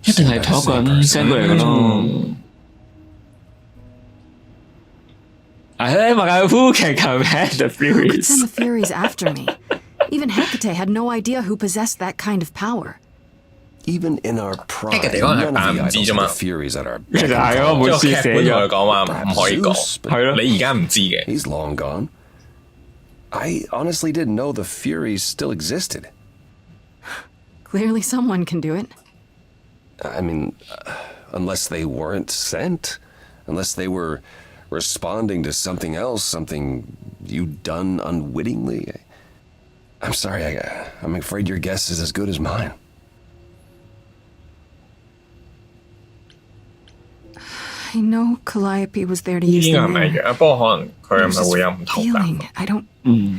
一定係同一個人 send 過嚟嘅咯。I my who can command the Furies? Send the Furies after me. Even Hecate had no idea who possessed that kind of power. Even in our pride, Hecate none of the 可能係扮唔知 idols 啫 of 嘛 the Furies at our 其實係咯，即係冇書寫劇本同佢咗。講話唔可以講，係咯，你而家唔知嘅。He's long gone. I honestly didn't know the Furies still existed. Clearly someone can do it. I mean, unless they weren't sent, unless they were responding to something else, something you'd done unwittingly. I'm sorry, I'm afraid your guess is as good as mine. I know Calliope was there to 呢 use 啲 the 係咪 mirror. 嘅？不過可能佢係咪會有唔同㗎？ Feeling.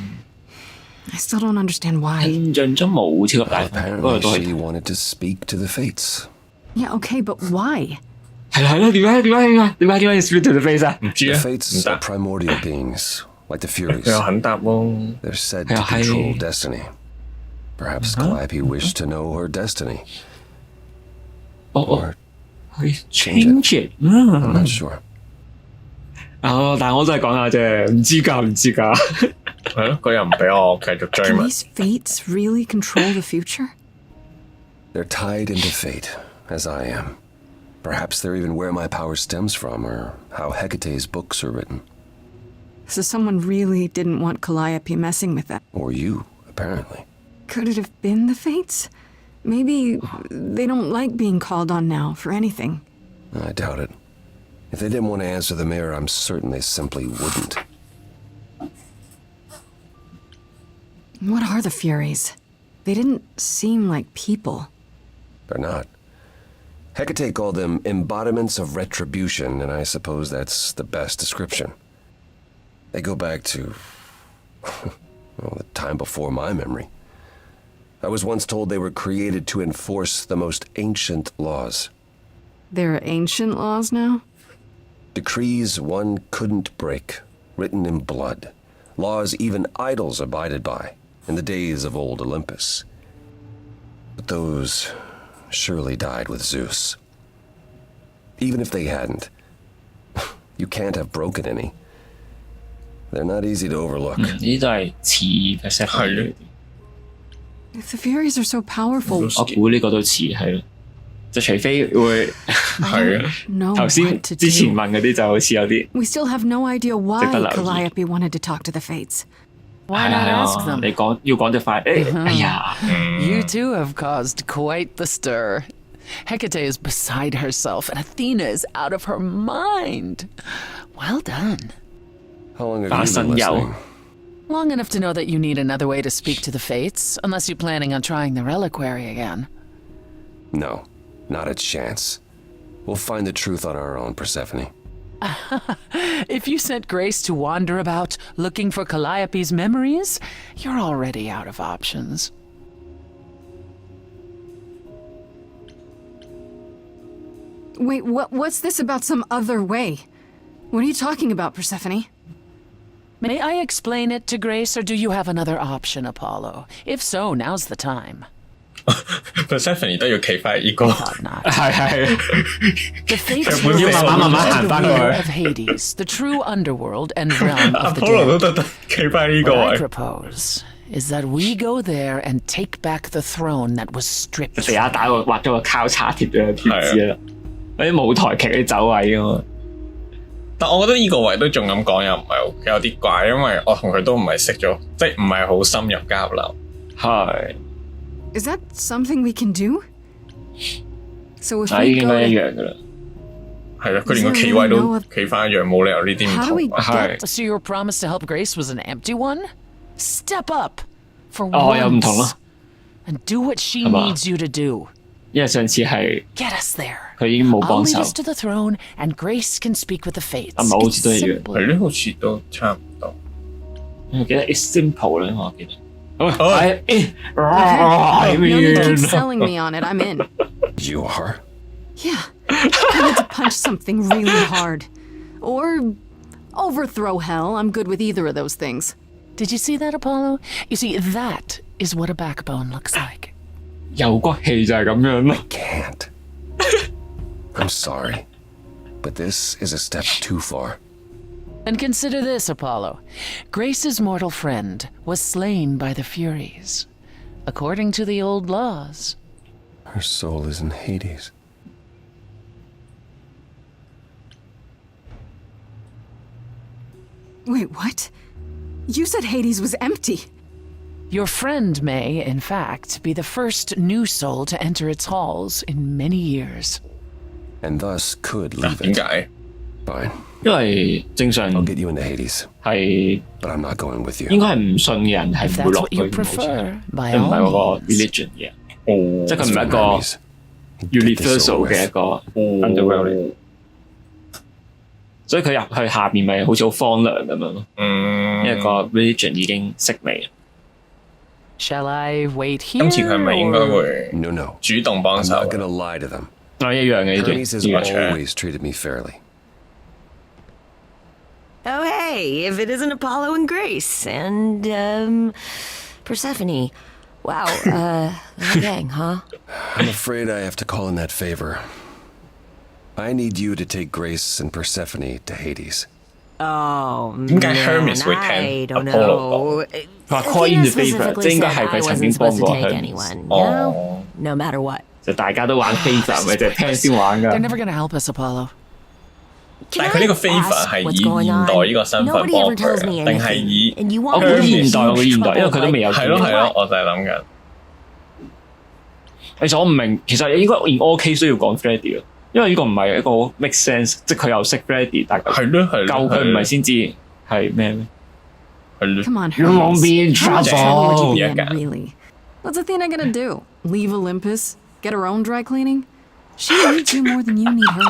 I still don't understand why. 印象中冇超級大風，不過 Apparently 都 she 係 wanted to speak to the fates. Yeah, okay, but why? 係咯，點解要 speak to the face 啊？唔知 The 咧， fates 唔答 are。primordial beings, like the 佢 Furies. 又肯答喎。 They're said to Yeah, I- control destiny. Perhaps Calliope wished to know her destiny. 哦， Or 可以 change it。 I'm not sure. 但我都係講下啫，唔知㗎。係咯，佢又唔俾我繼續追 Can 問。 these fates really control the future? They're tied into fate, as I am. Perhaps they're even where my power stems from, or how Hecate's books are written. So someone really didn't want Calliope messing with that. Or you, apparently. Could it have been the fates? Maybe they don't like being called on now for anything. I doubt it. If they didn't want to answer the mirror, I'm certain they simply wouldn't. What are the Furies? They didn't seem like people. They're not. Hecate called them embodiments of retribution, and I suppose that's the best description. They go back to, well, the time before my memory. I was once told they were created to enforce the most ancient laws. There are ancient laws now? Decrees one couldn't break, written in blood. Laws even idols abided by in the days of old Olympus. But those surely died with Zeus. Even if they hadn't, you can't have broken any. They're not easy to overlook. 呢啲都係似 Persephone。 If the Furies are so powerful, 我估呢個都似係咯，就除非會係啊。 know 頭先 what to 之前 do. 問嗰啲就好似有啲 We still have no idea why 值得留意。 Calliope wanted to talk to the fates. Why not ask 係啊 them? 你要講就快，哎呀， You too have caused quite the stir. Hecate is beside herself, and Athena is out of her mind. Well done. How long have Parang you been sanyaw. listening? Long enough to know that you need another way to speak to the fates, unless you're planning on trying the reliquary again. No, not a chance. We'll find the truth on our own, Persephone. If you sent Grace to wander about looking for Calliope's memories, you're already out of options. Wait, what's this about some other way? What are you talking about, Persephone? May I explain it to Grace, or do you have another option, Apollo? If so, now's the time. Persephone 都要企翻呢個。 Thought not. 係 The fates But were when you the慢慢過去。 of Hades, the true underworld and realm of the Apollo 都 dead. 得企翻呢個 What I 位。 propose is that we go there and take back the throne that was stripped 成日打個畫咗個交叉貼咗個貼紙啦，嗰啲舞台劇啲走位啊嘛。但我覺得呢個位都仲咁講又唔係有啲怪，因為我同佢都唔係識咗，即係唔係好深入交流。係， Is that something we can do? So if 但係已 we 經 go 都一 to, 樣噶啦。係咯，佢連個企位都企翻一樣，冇理由呢啲唔 how do we 同。 係 So your promise to help Grace was an empty one? Step up for 哦，又唔同 once 咯， and do what she 係嘛？ needs you to do. 因為上次係 Get us there. 佢已經冇 I'll 幫 lead 手， us to the throne, and Grace can speak with the fates. 係咪好 It's 似都一樣？ simple. 係咯，好似都差唔多。我記得 It's Simple 啦，我記得。Okay. No need to keep selling me on it. I'm in. You are? Yeah. I need to punch something really hard. Or overthrow hell. I'm good with either of those things. Did you see that, Apollo? You see, that is what a backbone looks like. 有骨氣就係咁樣咯。Can't. I'm sorry, but this is a step too far. And consider this, Apollo. Grace's mortal friend was slain by the Furies. According to the old laws. Her soul is in Hades. Wait, what? You said Hades was empty. Your friend may, in fact, be the first new soul to enter its halls in many years. And thus could leave 點 it. 解？ Fine. 因為正常 I'll get you into Hades. 係 But I'm not going with 應 you. 該係唔信嘅人係 If 唔會 that's 落 what 去 you 嘅，好似 prefer, by 即係唔係 all 嗰個 means. religion 嘅，哦，即係佢唔係一 From 個 Hermes. Get this universal over 嘅一 with. 個 underworld 嚟，所以佢入去下邊咪好似好荒涼咁樣咯，因為個 religion 已經式微。 Shall I wait here? 今次佢係咪應該 or- 會 No, no. 主動幫 I'm 手 not gonna lie to them. 我一樣嘅呢 Hermes has 啲， always treated me fairly. Oh, hey, if it isn't Apollo and Grace and, Persephone. Wow, the gang, huh? I'm afraid I have to call in that favor. I need you to take Grace and Persephone to Hades. Oh, 點解 Hermes man, 會 I 聽 don't Apollo know. 佢話 call in the favor， Specifically 即係應該 said 係 I 佢曾 wasn't 經幫 supposed to 過 take 佢， anyone, you 哦 know? No matter what. 就大家都玩 favor，咪就係聽先玩 They're 㗎。 never gonna help us, Apollo. 但係佢呢個 favor 係以現代呢個身份幫 Nobody ever 佢 tells 啊， me 定係 anything, 以 and you 我 want 估 me to 現 get 代，我 in 現代，因為 trouble 佢都未有 like 係咯 見 係 到 咯，我就係諗緊。其實我唔明，其實應該 in all case 都要講 Freddy 咯，因為呢個唔係一個 make sense，即係佢又識 Freddy，但係係咯係咯，救佢唔係先知係咩咩？係咯。 Come on, You won't Hermes. be in How much trouble would you be Yeah, in, guy. really? What's Athena gonna do? Leave Olympus? Get her own dry cleaning? She needs you more than you need her.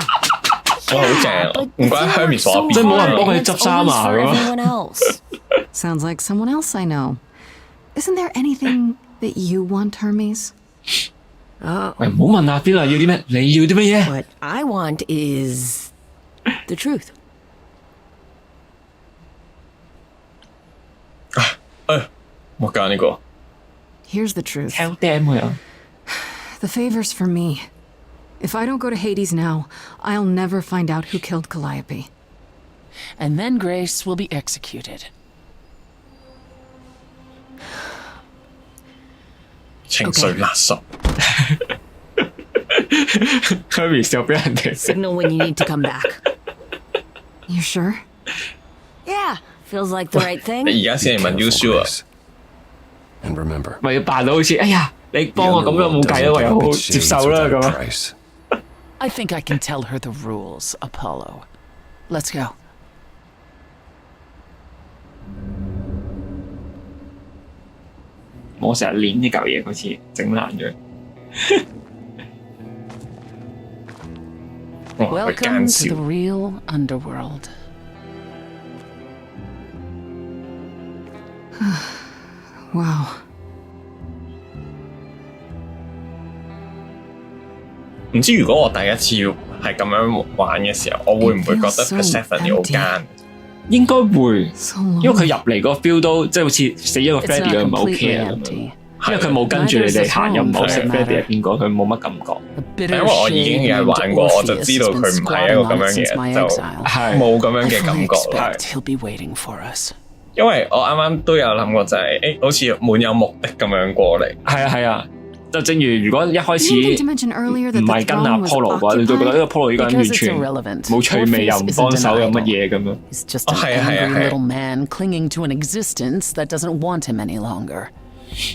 哇，好正啊！唔怪得 Hermes 話即係冇人幫 變 佢執衫啊 for 咁啊！ everyone else. Sounds like someone else I know. Isn't there anything that you want, Hermes? 喂，唔好問阿邊啊，要啲咩？你要啲乜嘢？ What I want is the truth. 冇揀呢個。 Here's the truth. Tell them 佢啊！ The favor's for me. If I don't go to Hades now, I'll never find out who killed Calliope. And then Grace will be executed. 情緒勒索。Hermes 又俾人哋 Signal when you need to come back. You sure? Yeah, feels like the right thing. 你而家先係問 Careful, You sure 啊？ Grace. And remember, 咪要扮到好似哎呀，你 the 幫我咁樣 underworld 冇計 doesn't 啦，唯 give 有 up 好 its 接 shades 受啦 without 咁 a 啊！ price. I think I can tell her the rules, Apollo. Let's go. 我成日練呢嚿嘢，好似整爛咗。哇，佢 Welcome 奸 to the 笑。 real underworld. Wow. 唔知如果我第一次係咁樣玩嘅時候，我會唔會覺得 Persephone 好奸？應該會， So long. 因為佢入嚟個 feel 都即係好似死咗個 It's Freddy not 佢唔係 OK completely 啊咁樣， empty. 因為佢冇跟住你哋行，又唔好識 Freddy 係邊個，佢冇乜感覺。 A 因 bitter 為我已經 shade 有 named 玩過，我就 Orpheus 知道 has been 佢唔係一 squatting 個咁 on 樣 since 嘅 my 人，就 exile. 係冇咁樣 I 嘅感 fully 覺啦。 expect he'll be waiting for us. 因為我啱啱都有諗過就係、好似滿有目的咁樣過嚟。係啊係啊，就正如如果一開 You didn't 始 mention earlier 唔 that the 係跟阿 throne was Polo 嘅話，你就覺得呢 occupied? 個 Polo 呢個人完 Because it's 全 irrelevant. 冇趣味，又唔 Orpheus 幫 isn't 手， an 有乜 idol. 嘢咁樣。 He's just an係啊 angry little man clinging to an existence that doesn't want him any longer.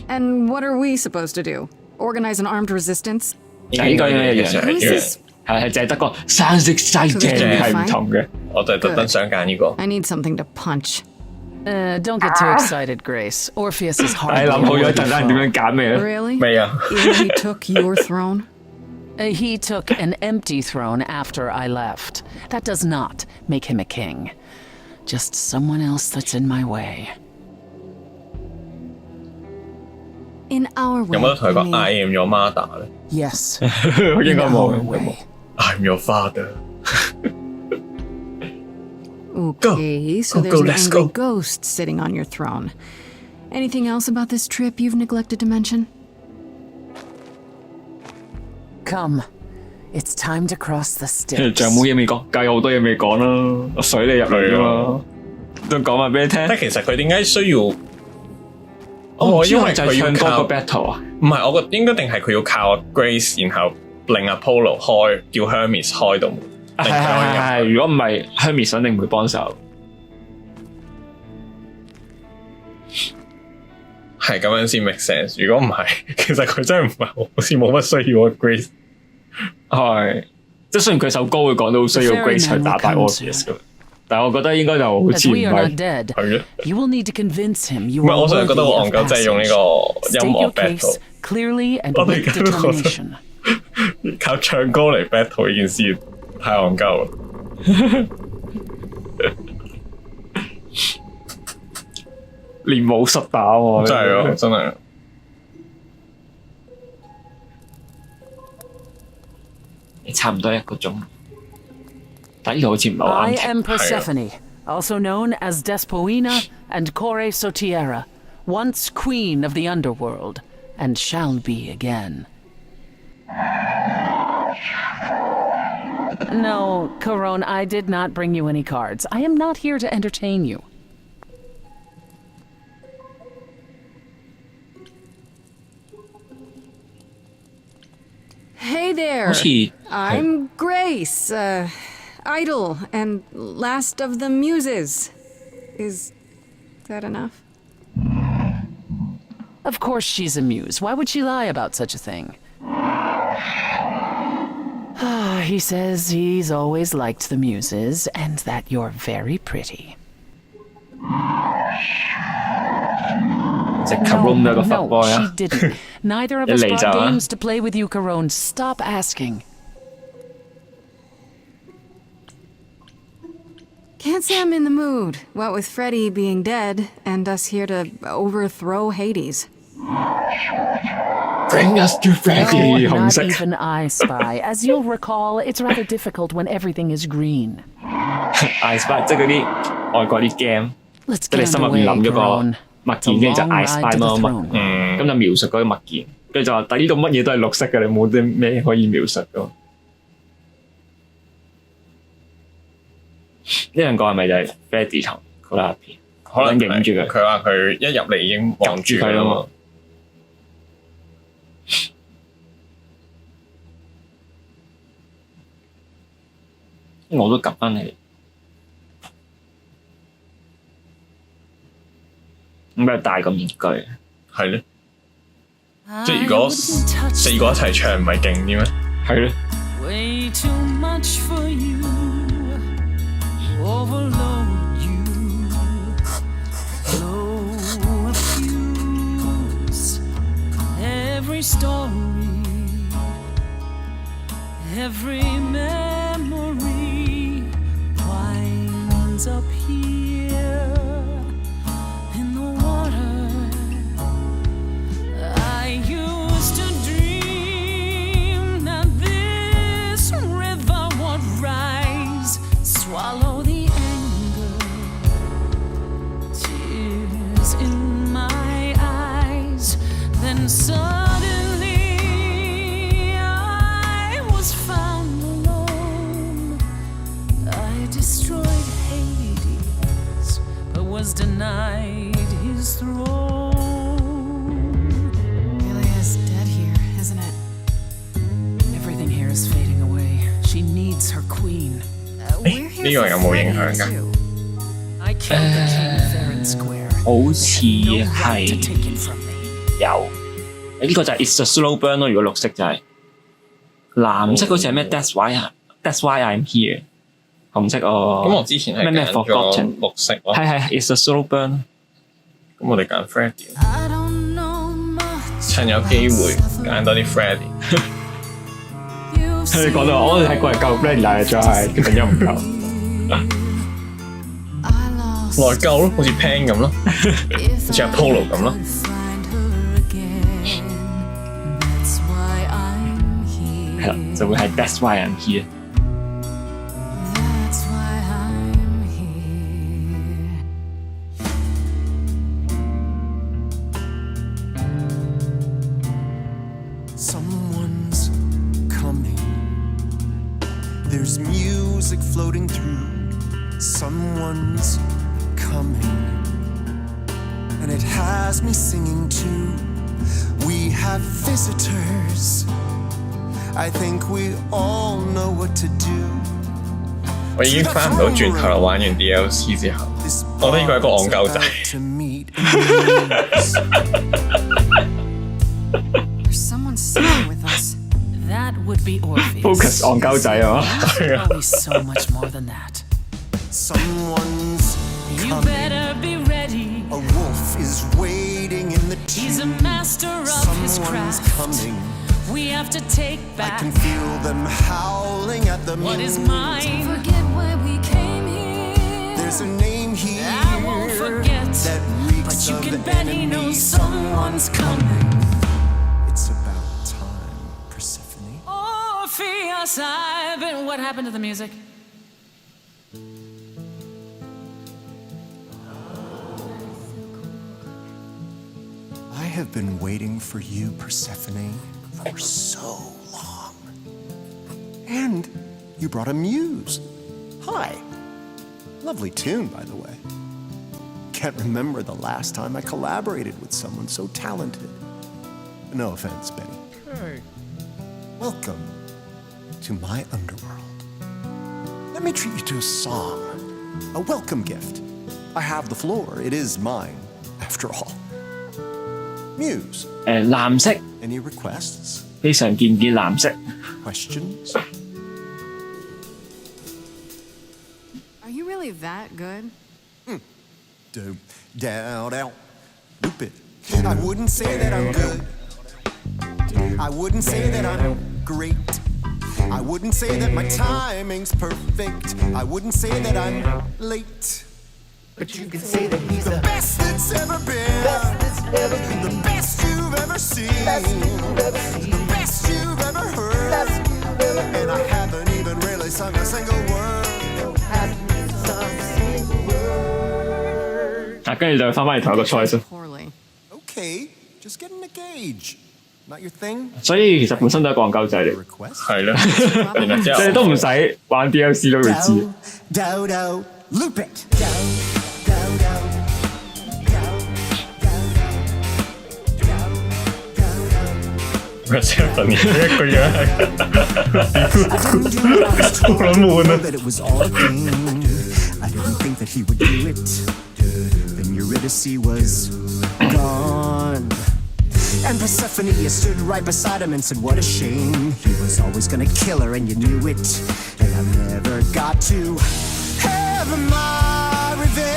And what are we supposed to do? Organize an armed resistance? 呢個一樣就係 Who's 一樣 this? 係淨係得個生色西正係唔同嘅。我就係特登想揀呢個。 I need something to punch. Don't get too excited, Grace. Orpheus is 但係 hardly 諗好咗 a 一陣間點樣揀咩咧？ Really? 未啊？ Even if he took your throne? He took an empty throne after I left. That does not make him a king. Just someone else that's in my way. In our way. 有冇得同佢講 I am your mother 咧 Yes. 應該 In 冇 our 應該冇 way.？I'm your father。 Okay, so Go, there's an let's angry go. ghost sitting on your throne. Anything else about this trip you've neglected to mention? Come. It's time to cross the 仲有 Styx. 冇嘢未講？梗有好多嘢未講啦，我水你入嚟啫嘛，都講埋俾你聽。但其實佢點解需要？我唔知因為係就係佢要靠唱多個 battle 啊？唔係，我覺得應該定係佢要靠 Grace，然後令阿 Polo 開，叫 Hermes 開到門。係係，如果唔係 Hermes 肯定唔會幫手。係咁樣先 make sense。如果唔係，其實佢真係唔係好似冇乜需要啊 Grace。係，即係雖然佢首歌會講到需要 Grace 去打敗 Orpheus 咁，但係我覺得應該就好 As 似唔 we are not 係。dead, 係嘅。 you will need to convince him you 唔係， are 我成日覺得 worthy 好 of 戇鳩，即係用呢 passage. 個音 State 樂 your battle case。clearly and 我哋 with 而家都覺 determination. 得靠唱歌嚟 battle 呢件事太戇鳩啦。連武術打喎，真係咯，真係。差唔多1個鐘，但呢度好似唔係好 I 啱 am 聽。 Persephone, also known as Despoina and Kore Sotiera, once queen of the underworld, and shall be again. No, Corone, I did not bring you any cards. I am not here to entertain you. Hey there. 好似 I'm Grace, idol and last of the muses. Is that enough? Of course she's a muse. Why would she lie about such a thing? He says he's always liked the muses and that you're very pretty. 隻 Corone 都係個 fuck No, boy she 啊！ didn't. Neither of us 一嚟 brought 就啊 games to play with you, Corone. Stop asking. Can't say I'm in the mood. What with Freddy being dead and us here to overthrow Hades. Bring us to Freddy， No, 紅 not 色。 even I spy. As you'll recall, it's rather difficult when everything is green. I Spy 即係嗰啲外國啲 game， Let's 即係你 get 心入 underway, 面諗咗 Corone. 個物件，跟住就 I Spy It's a long ride to the 乜乜 throne. 乜，咁就描述嗰啲物件，跟住就話但呢度乜嘢都係綠色嘅，你冇啲咩可以描述嘅。呢兩個係咪就係 Freddy 同嗰粒片？可能影住佢，佢話佢一入嚟已經望住佢啦嘛。我都及翻你。咁咪戴個面具，係咧，即係如果4個一齊唱唔係勁啲咩？係咧。 Way too much for you. Overload you. Low abuse. Every story. Every memory winds up here in the water. I used to dream that this river would rise, swallow the anger, tears in my eyes. Then suddenly I was found alone. I destroyed Hades, but was denied his throne. Really is dead here, isn't it? Everything here is fading away. She needs her queen. We're here 呢個有 for 冇影 Freddy 響㗎？ too. I killed the king fair and square. 好似 No right to 係 take it from me. 有。呢個就係 It's a slow burn 咯。如果綠色就係藍色，好似係咩 That's why I'm here。紅色哦。咁我之前係咩揀 Forgotten 咗綠色咯。係 It's a slow burn。咁我哋揀 Freddy， I don't know much 趁有機會揀多啲 Freddy。佢哋講到我哋係過嚟救 Freddy，但係再係其實又唔夠。內疚咯，好似 Pan 咁咯，好似阿 Polo 咁咯。係啦，就會係 That's why I'm here。That's why I'm here. Someone's coming. There's music floating through. Someone's coming. And it has me singing too. We have visitors. I think we all know what to do. 我已經翻唔到轉頭啦，玩完 DLC 之後，我覺得呢個係一個戇鳩仔。There's someone sitting with us. That would be Orpheus. Focus 戇鳩仔啊嘛。 Probably so much more than that. Someone's You coming. better be ready. A wolf is waiting in the He's a tomb. master of his Someone's craft. coming. We have to take I back can feel them howling at the what is moon. mine. Forget why we came here. There's a name here I won't forget, that reeks but you of can bet he enemy. knows someone's coming. It's about time, Persephone. Orpheus, I've been. What happened to the music? I have been waiting for you, Persephone, for so long. And you brought a muse. Hi. Lovely tune, by the way. Can't remember the last time I collaborated with someone so talented. No offense, Benny. Hey. Welcome to my underworld. Let me treat you to a song, a welcome gift. I have the floor. It is mine, after all. Muse. 藍色 Any requests? 非常建議藍色。 Questions? Are you really that good? Down, loop it. I wouldn't say that I'm good. I wouldn't say that I'm great. I wouldn't say that my timing's perfect. I wouldn't say that I'm late. But you can say that he's the best that's ever been. The best you've ever seen. The best you've ever heard. And I haven't even really sung a single word. 跟住就翻返嚟同一個 choice。 Poorly. Okay, just getting a gauge. Not your thing? 所以其實本身都係一個戇鳩仔嚟， Request? 係啦，然後之後即係都唔使玩 DLC 都會知。 Do, loop it. 個 Stephanie 一個樣係好撚悶啊！ That it was all a game. I didn't think that he would do it. Then Eurydice was gone. And Persephone stood right beside him and said, what a shame. He was always gonna kill her and you knew it. And I never got to have my revenge.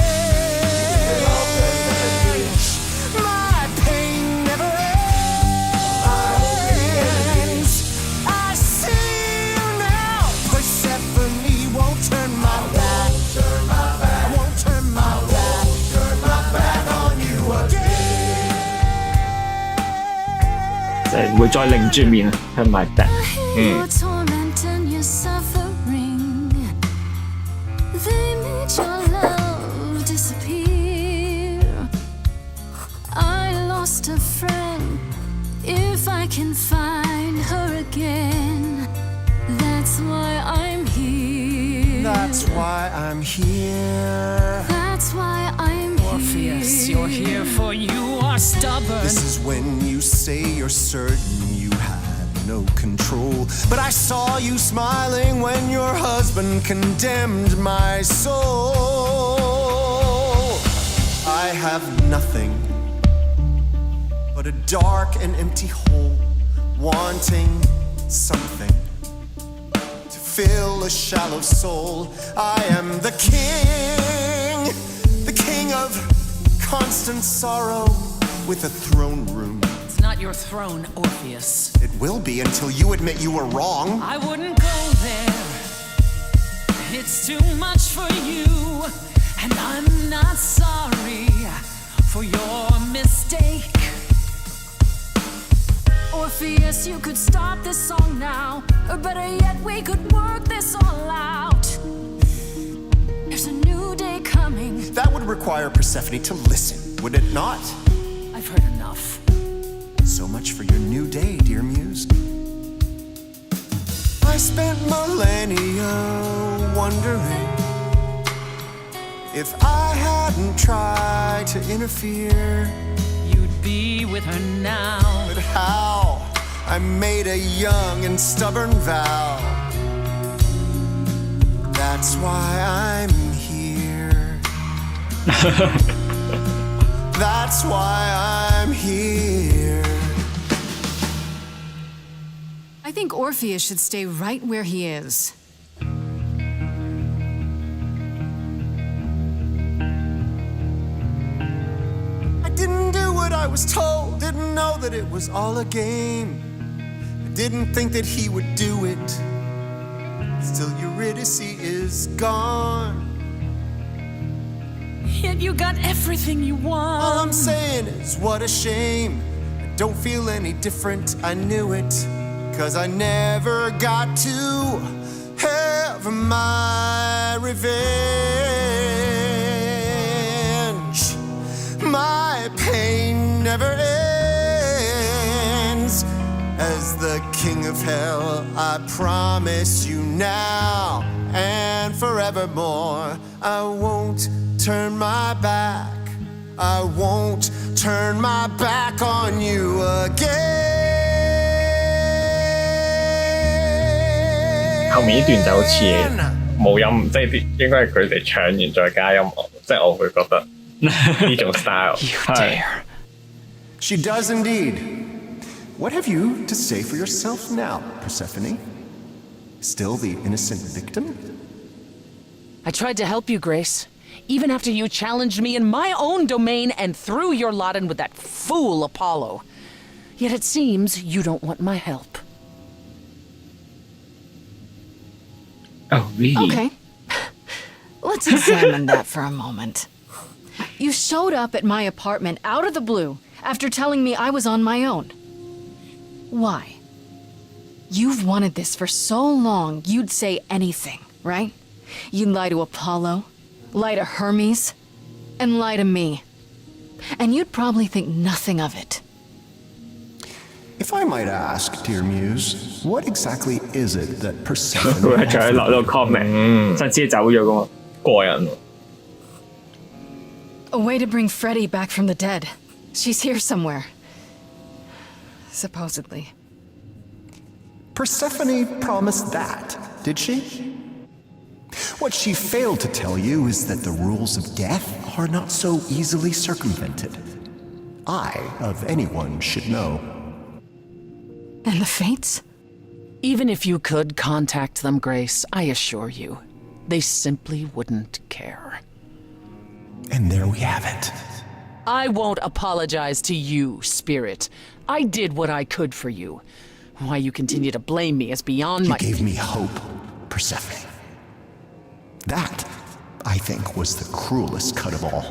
My pain never ends. I see you now. Persephone won't turn my back. I won't turn my back on you again. 就係唔會再擰轉面向埋敵。 Your torment and your suffering, they made your love disappear. I lost a friend. If I can find her again, that's why I'm here. That's why I'm here. That's why I'm Orpheus, here. you're here for you are stubborn. This is when you say you're certain you had no control. But I saw you smiling when your husband condemned my soul. I have nothing but a dark and empty hole, wanting something to fill a shallow soul. I am the king of constant sorrow with a throne room. It's not your throne, Orpheus. It will be until you admit you were wrong. I wouldn't go there. It's too much for you. And I'm not sorry for your mistake. Orpheus, you could stop this song now, or better yet, we could work this all out. There's a new day coming. That would require Persephone to listen, would it not? I've heard enough. So much for your new day, dear muse. I spent millennia wondering if I hadn't tried to interfere, You'd be with her now. but how? I made a young and stubborn vow. That's why I'm here. That's why I'm here. I think Orpheus should stay right where he is. I didn't do what I was told, didn't know that it was all a game. I didn't think that he would do it. Still, Eurydice is gone. Yet you got everything you want. All I'm saying is, what a shame. I don't feel any different, I knew it. 'Cause I never got to have my revenge. My pain never ends. As the king of hell, I promise you now and forevermore, I won't turn my back. I won't turn my back on you again. 後面呢段就好似冇音，即係啲應該係佢哋唱完再加音樂，即係我會覺得呢種 style。係。 She does indeed. What have you to say for yourself now, Persephone? Still the innocent victim? I tried to help you, Grace. Even after you challenged me in my own domain and threw your lot in with that fool Apollo. Yet it seems you don't want my help. Oh, really? Okay. Let's examine that for a moment. You showed up at my apartment out of the blue after telling me I was on my own. Why? You've wanted this for so long, you'd say anything, right? You'd lie to Apollo, lie to Hermes, and lie to me. And you'd probably think nothing of it. If I might ask, dear muse, what exactly is it that Persephone 佢仲喺落度 comment，上次走咗噶嘛，過癮。 A way to bring Freddie back from the dead. She's here somewhere. Supposedly. Persephone promised that, did she? What she failed to tell you is that the rules of death are not so easily circumvented. I, of anyone, should know. And the fates? Even if you could contact them, Grace, I assure you, they simply wouldn't care. And there we have it. I won't apologize to you, Spirit. I did what I could for you. Why you continue to blame me is beyond You my— gave me hope, Persephone. That, I think, was the cruelest cut of all.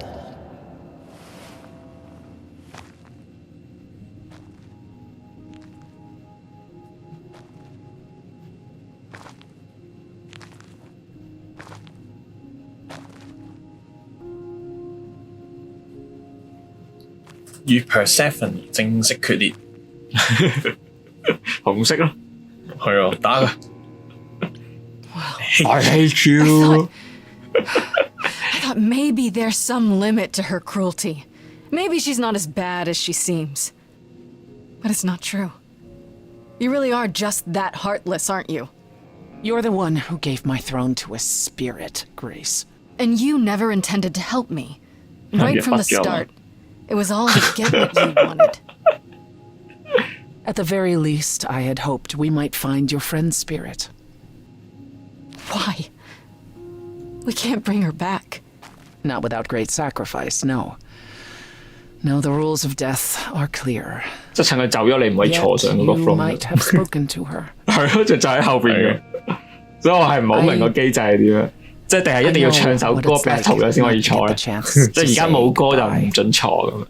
《與 Persephone 正式決裂》紅色咯，係啊，打佢。I hate you. I thought maybe there's some limit to her cruelty. Maybe she's not as bad as she seems. But it's not true. You really are just that heartless, aren't you? You're the one who gave my throne to a spirit, Grace. And you never intended to help me. Right from the start. It was all to get what you wanted. At the very least, I had hoped we might find your friend's spirit. Why? We can't bring her back. Not without great sacrifice, no. No, the rules of death are clear. 即係趁佢走咗，你唔可以 Yet 坐上嗰個 you throne。 might have spoken to her. 係咯，就喺後邊嘅。所以我係唔好明個機制係點樣，即係定係一定要唱首歌 battle 咗先可以坐咧？即係而家冇歌就唔準坐咁。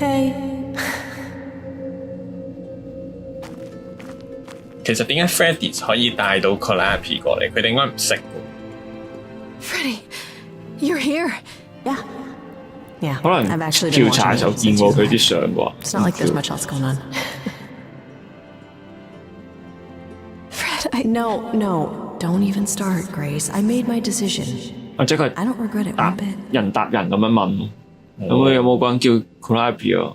Hey. 其實點解 Freddy 可以帶到 Calliope 過嚟？佢哋應該唔識嘅。Freddy, you're here. Yeah, 可能 I've actually been 調查嘅時候 watching 見 you 過 since 佢啲相啩。It's not like there's much else going on. Fred, No, don't even start, Grace. I made my decision. 即係 I don't regret it 佢 one bit. 答人咁樣問，有冇個人叫 Calliope 啊？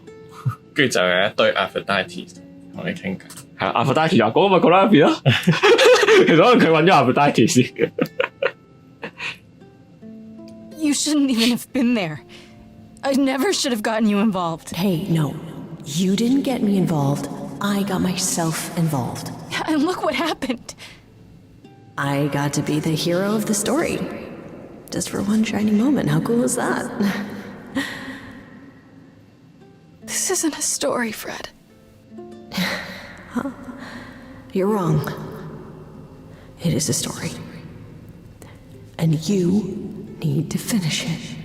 跟住就有一堆 Aphrodite 同你傾偈。係啊 ，Aphrodite 啊，嗰個咪 Calliope 咯。其實可能佢揾咗 Aphrodite 先嘅。you shouldn't even have been there. I never should have gotten you involved. Hey, no. You didn't get me involved. I got myself involved. And look what happened. I got to be the hero of the story. Just for one shining moment. How cool is that? This isn't a story, Fred. You're wrong. It is a story. And you need to finish it.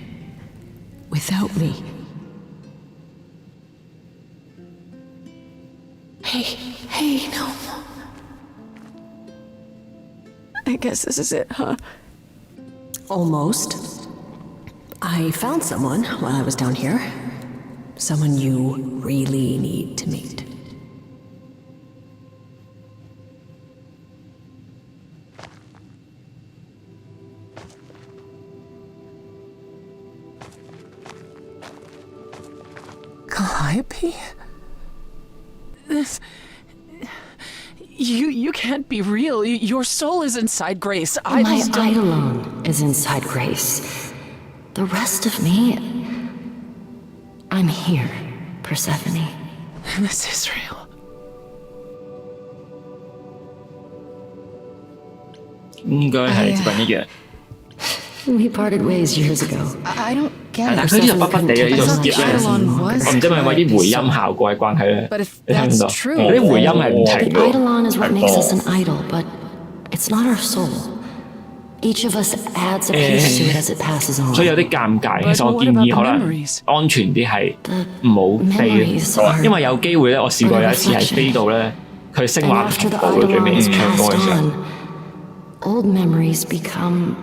Without me. Hey, no. I guess this is it, huh? Almost. I found someone while I was down here. Someone you really need to meet. Calliope? This... You can't be real. Your soul is inside Grace. My Eidolon is inside Grace. The rest of me... I'm here, Persephone. This is real. 應該係接近一樣。We parted ways years ago. I don't 但 get 係佢 it. 呢度北北地嘅呢度 skip 咧， was 我唔知係咪因為啲回音效果嘅關係咧， But if 你聽唔 that's 到？ true, 嗰啲回音係唔 The 停嘅。 Eidolon is what makes us an idol, but it's not our soul. Each of us adds a piece to it as it passes on. 所以有啲尷尬，其實我建議可能安全啲係唔好飛，因為有機會咧，我試過有一次係飛到咧，佢升 And 華 after 唔 the 到嘅最尾 Eidolon is 唱歌嘅 passed 時候。 on, old memories become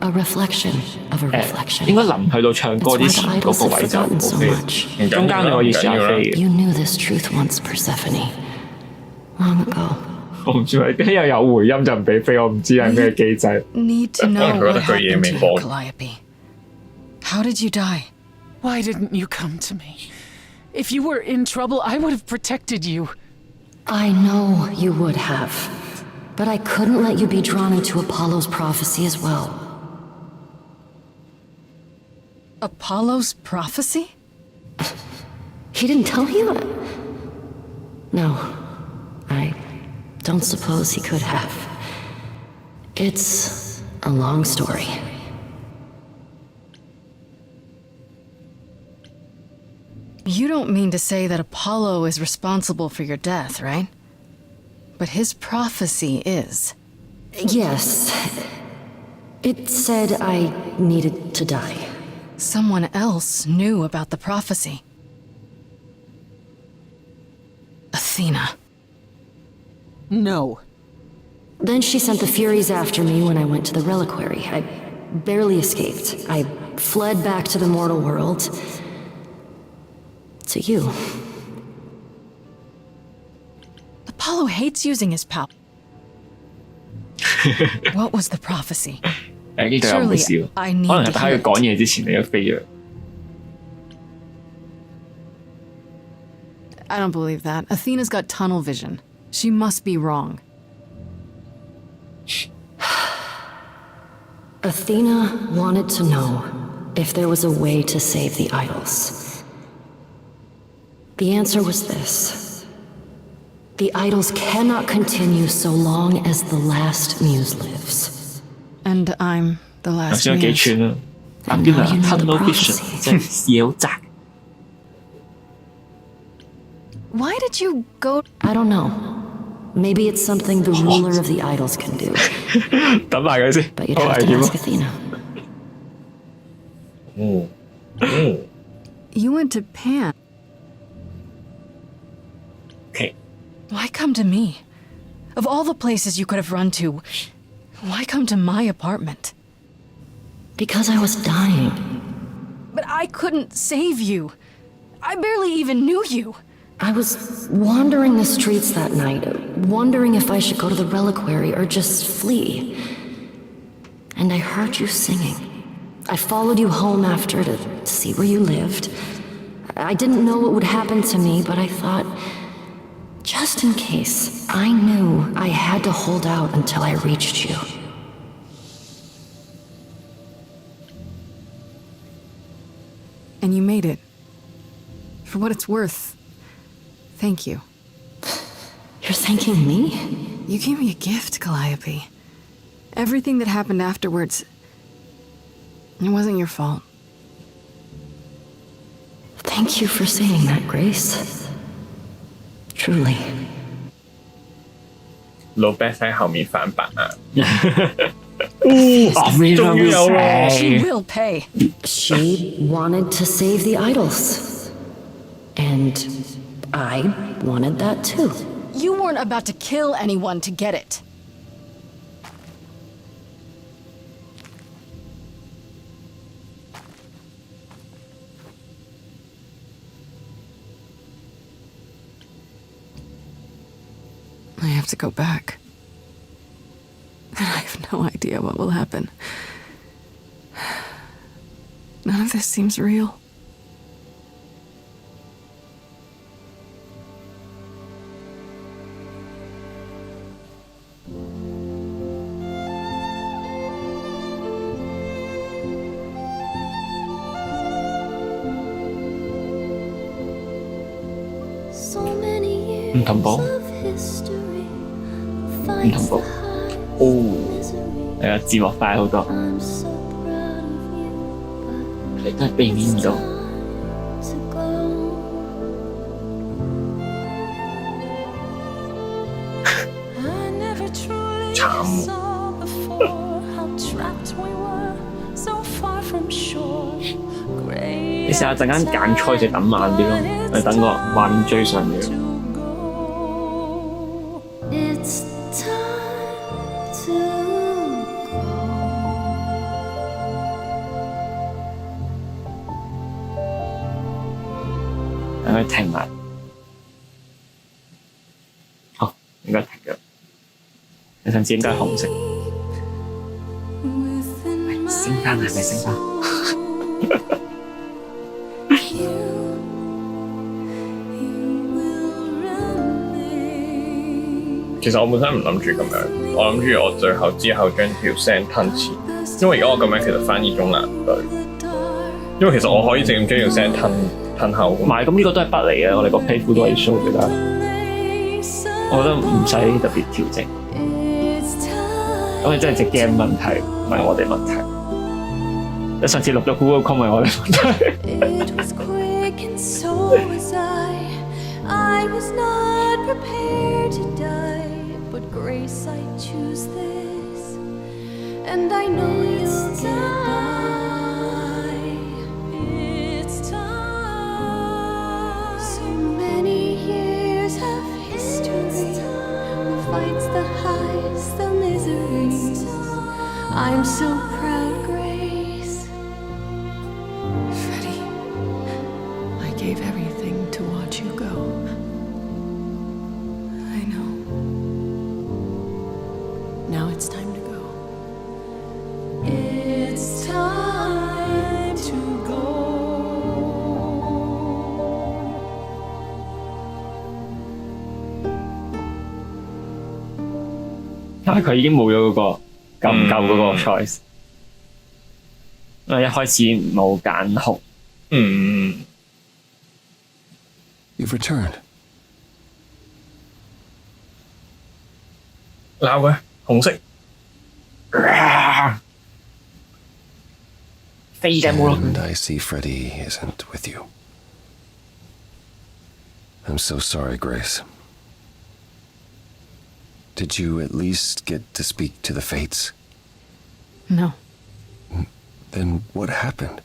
a reflection of a 應 reflection. 該臨去到唱歌 That's 之 why 前 the 嗰 idols 個 have 位就 forgotten so 冇飛， much. 中間你可以試下飛嘅。 You knew this truth once, Persephone. Long ago. 我唔知係又有回音就唔俾飛，我唔知係咩機制。 Need to know I've heard what of her happened to Yemen you, ball. Calliope. How did you die? Why didn't you come to me? If you were in trouble, I would have protected you. I know you would have. But I couldn't let you be drawn into Apollo's prophecy as well. Apollo's prophecy? He didn't tell you? No. I don't suppose he could have. It's a long story. You don't mean to say that Apollo is responsible for your death, right? But his prophecy is. Yes. It said I needed to die. Someone else knew about the prophecy. Athena. No. Then she sent the Furies after me when I went to the reliquary. I barely escaped. I fled back to the mortal world. To you. Apollo hates using his power. What was the prophecy? 誒呢度有冇笑？ I 可 need 能係 to 喺 hear 佢講 it. 嘢之前你都飛咗。 I don't believe that. Athena's got tunnel vision. She must be wrong. Athena wanted to know if there was a way to save the idols. The answer was this. The idols cannot continue so long as the last muse lives. And I'm the 頭 last 先有幾 muse. 串啦。 And 邊 now 度 you know the tunnel vision prophecy. 即係妖宅。 Why did you go? I don't know. Maybe it's something the ruler of the idols can do. 等埋佢先， But you'd 好 have 危 to 險 ask 啊！ Athena. You went to Pan. Why come to me? Of all the places you could have run to, why come to my apartment? Because I was dying. But I couldn't save you. I barely even knew you. I was wandering the streets that night, wondering if I should go to the reliquary or just flee. And I heard you singing. I followed you home after to see where you lived. I didn't know what would happen to me, but I thought, just in case, I knew I had to hold out until I reached you. And you made it. For what it's worth, thank you. You're thanking me? You gave me a gift, Calliope. Everything that happened afterwards, it wasn't your fault. Thank you for saying that, Grace. Truly. 老 Beth 喺後面反白眼。終於有喎 She will pay. She wanted to save the idols. And I wanted that too. You weren't about to kill anyone to get it. I have to go back. And I have no idea what will happen. None of this seems real. So many years 唔同步， of history 唔同步。係啊，字幕快好多， I'm so proud of you, 你都係避免唔到。 to go. I never truly saw before how trapped we were, so far from shore. 你試下陣間揀菜就等慢啲咯，等個畫面追上嚟。 It's time to go. 等佢停埋。好，應該停咗。你上次應該係紅色。升翻係咪升翻？其實我本身唔諗住咁樣，我諗住我最後之後將條聲吞前，因為而家我咁樣其實反而仲難對，因為其實我可以直接將條聲吞後。唔係，咁呢個都係筆嚟嘅，我哋個皮膚都係 show 嘅啦。我覺得唔使特別調整，咁你真係隻 game 問題，唔係我哋問題。你上次錄咗 Google Com 係我哋問題。It was quick and so was I was not prepared to die, but Grace, I choose this, and I know you'll get by. It's time. So many years of history, fights the highs, the miseries. I'm so proud, Grace. Freddie, I gave everything to watch you go. I know. Now it's time to go. It's time to go. 因為佢已經冇咗嗰個夠唔夠嗰個 choice，因為一開始冇揀紅。You've returned. 鬧佢紅色。飛嘅冇咯。 And I see Freddy isn't with you. I'm so sorry, Grace. Did you at least get to speak to the Fates? No. Then what happened?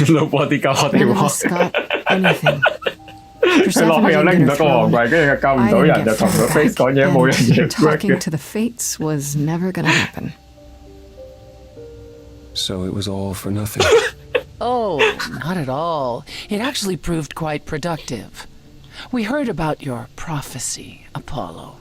Nobody got what they None of want us got anything. 佢落去又拎唔到個皇冠，跟住佢救唔到人，就同個 face 講嘢，冇人嘢 work Talking 嘅。 to the fates was never gonna happen. So it was all for nothing. Oh, not at all. It actually proved quite productive. We heard about your prophecy, Apollo.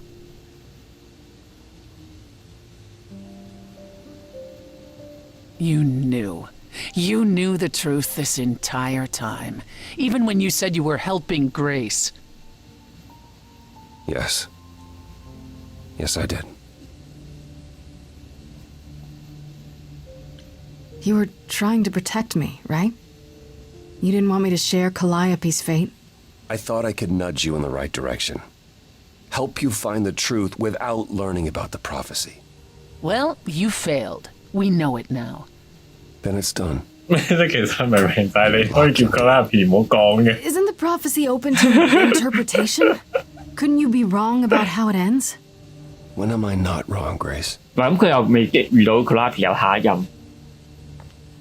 You knew. You knew the truth this entire time, even when you said you were helping Grace. Yes. Yes, I did. You were trying to protect me, right? You didn't want me to share Calliope's fate? I thought I could nudge you in the right direction. Help you find the truth without learning about the prophecy. Well, you failed. We know it now. Then it's done. 其實明明就係你可以叫佢拉皮唔好講嘅。Isn't the prophecy open to interpretation? Couldn't you be wrong about how it ends? When am I not wrong, Grace? 咁佢又未遇到 Calliope 有下一任，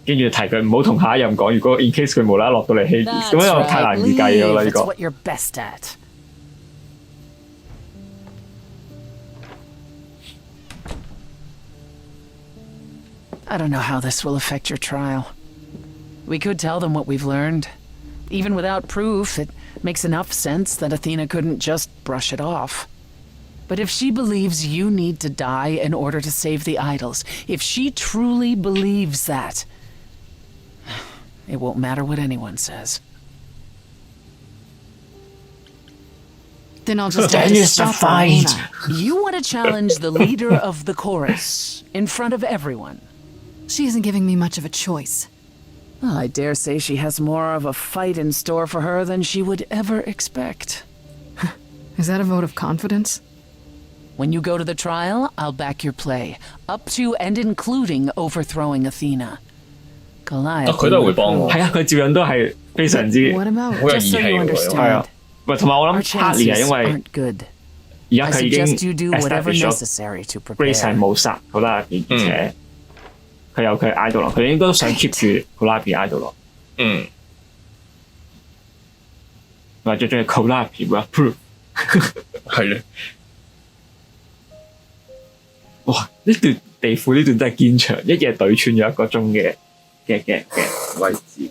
跟住提佢唔好同下一任講，如果 in case 佢無啦啦落到嚟 Hades， 咁樣又太難預計咗啦呢 It's 個。 what you're best at. I don't know how this will affect your trial. We could tell them what we've learned. Even without proof, it makes enough sense that Athena couldn't just brush it off. But if she believes you need to die in order to save the idols, if she truly believes that, it won't matter what anyone says. Then I'll just have to stop her, won't I? You want to challenge the leader of the chorus in front of everyone. She isn't giving me much of a choice. Well, I dare say she has more of a fight in store for her than she would ever expect. Is that a vote of confidence? When you go to the trial, I'll back your play, up to and including overthrowing Athena. Goliath. 佢都係會幫我。係啊，佢照樣都係非常之 What about 好有義 Just so 氣 you 喎。 understand, 係啊。喂，同埋我 our 諗 partly 係 chances 因為 aren't good. 而家 I 佢已經 suggest you do whatever establish 咗 necessary to Grace 係 prepare. 冇殺 Calliope，而且佢有佢 idol 咯，佢應該都想 keep 住 Calliope idol 咯。或者最中意 Calliope 會 approve。係咧。哇！呢段地庫呢段真係堅長，一夜懟穿咗1個鐘嘅位置。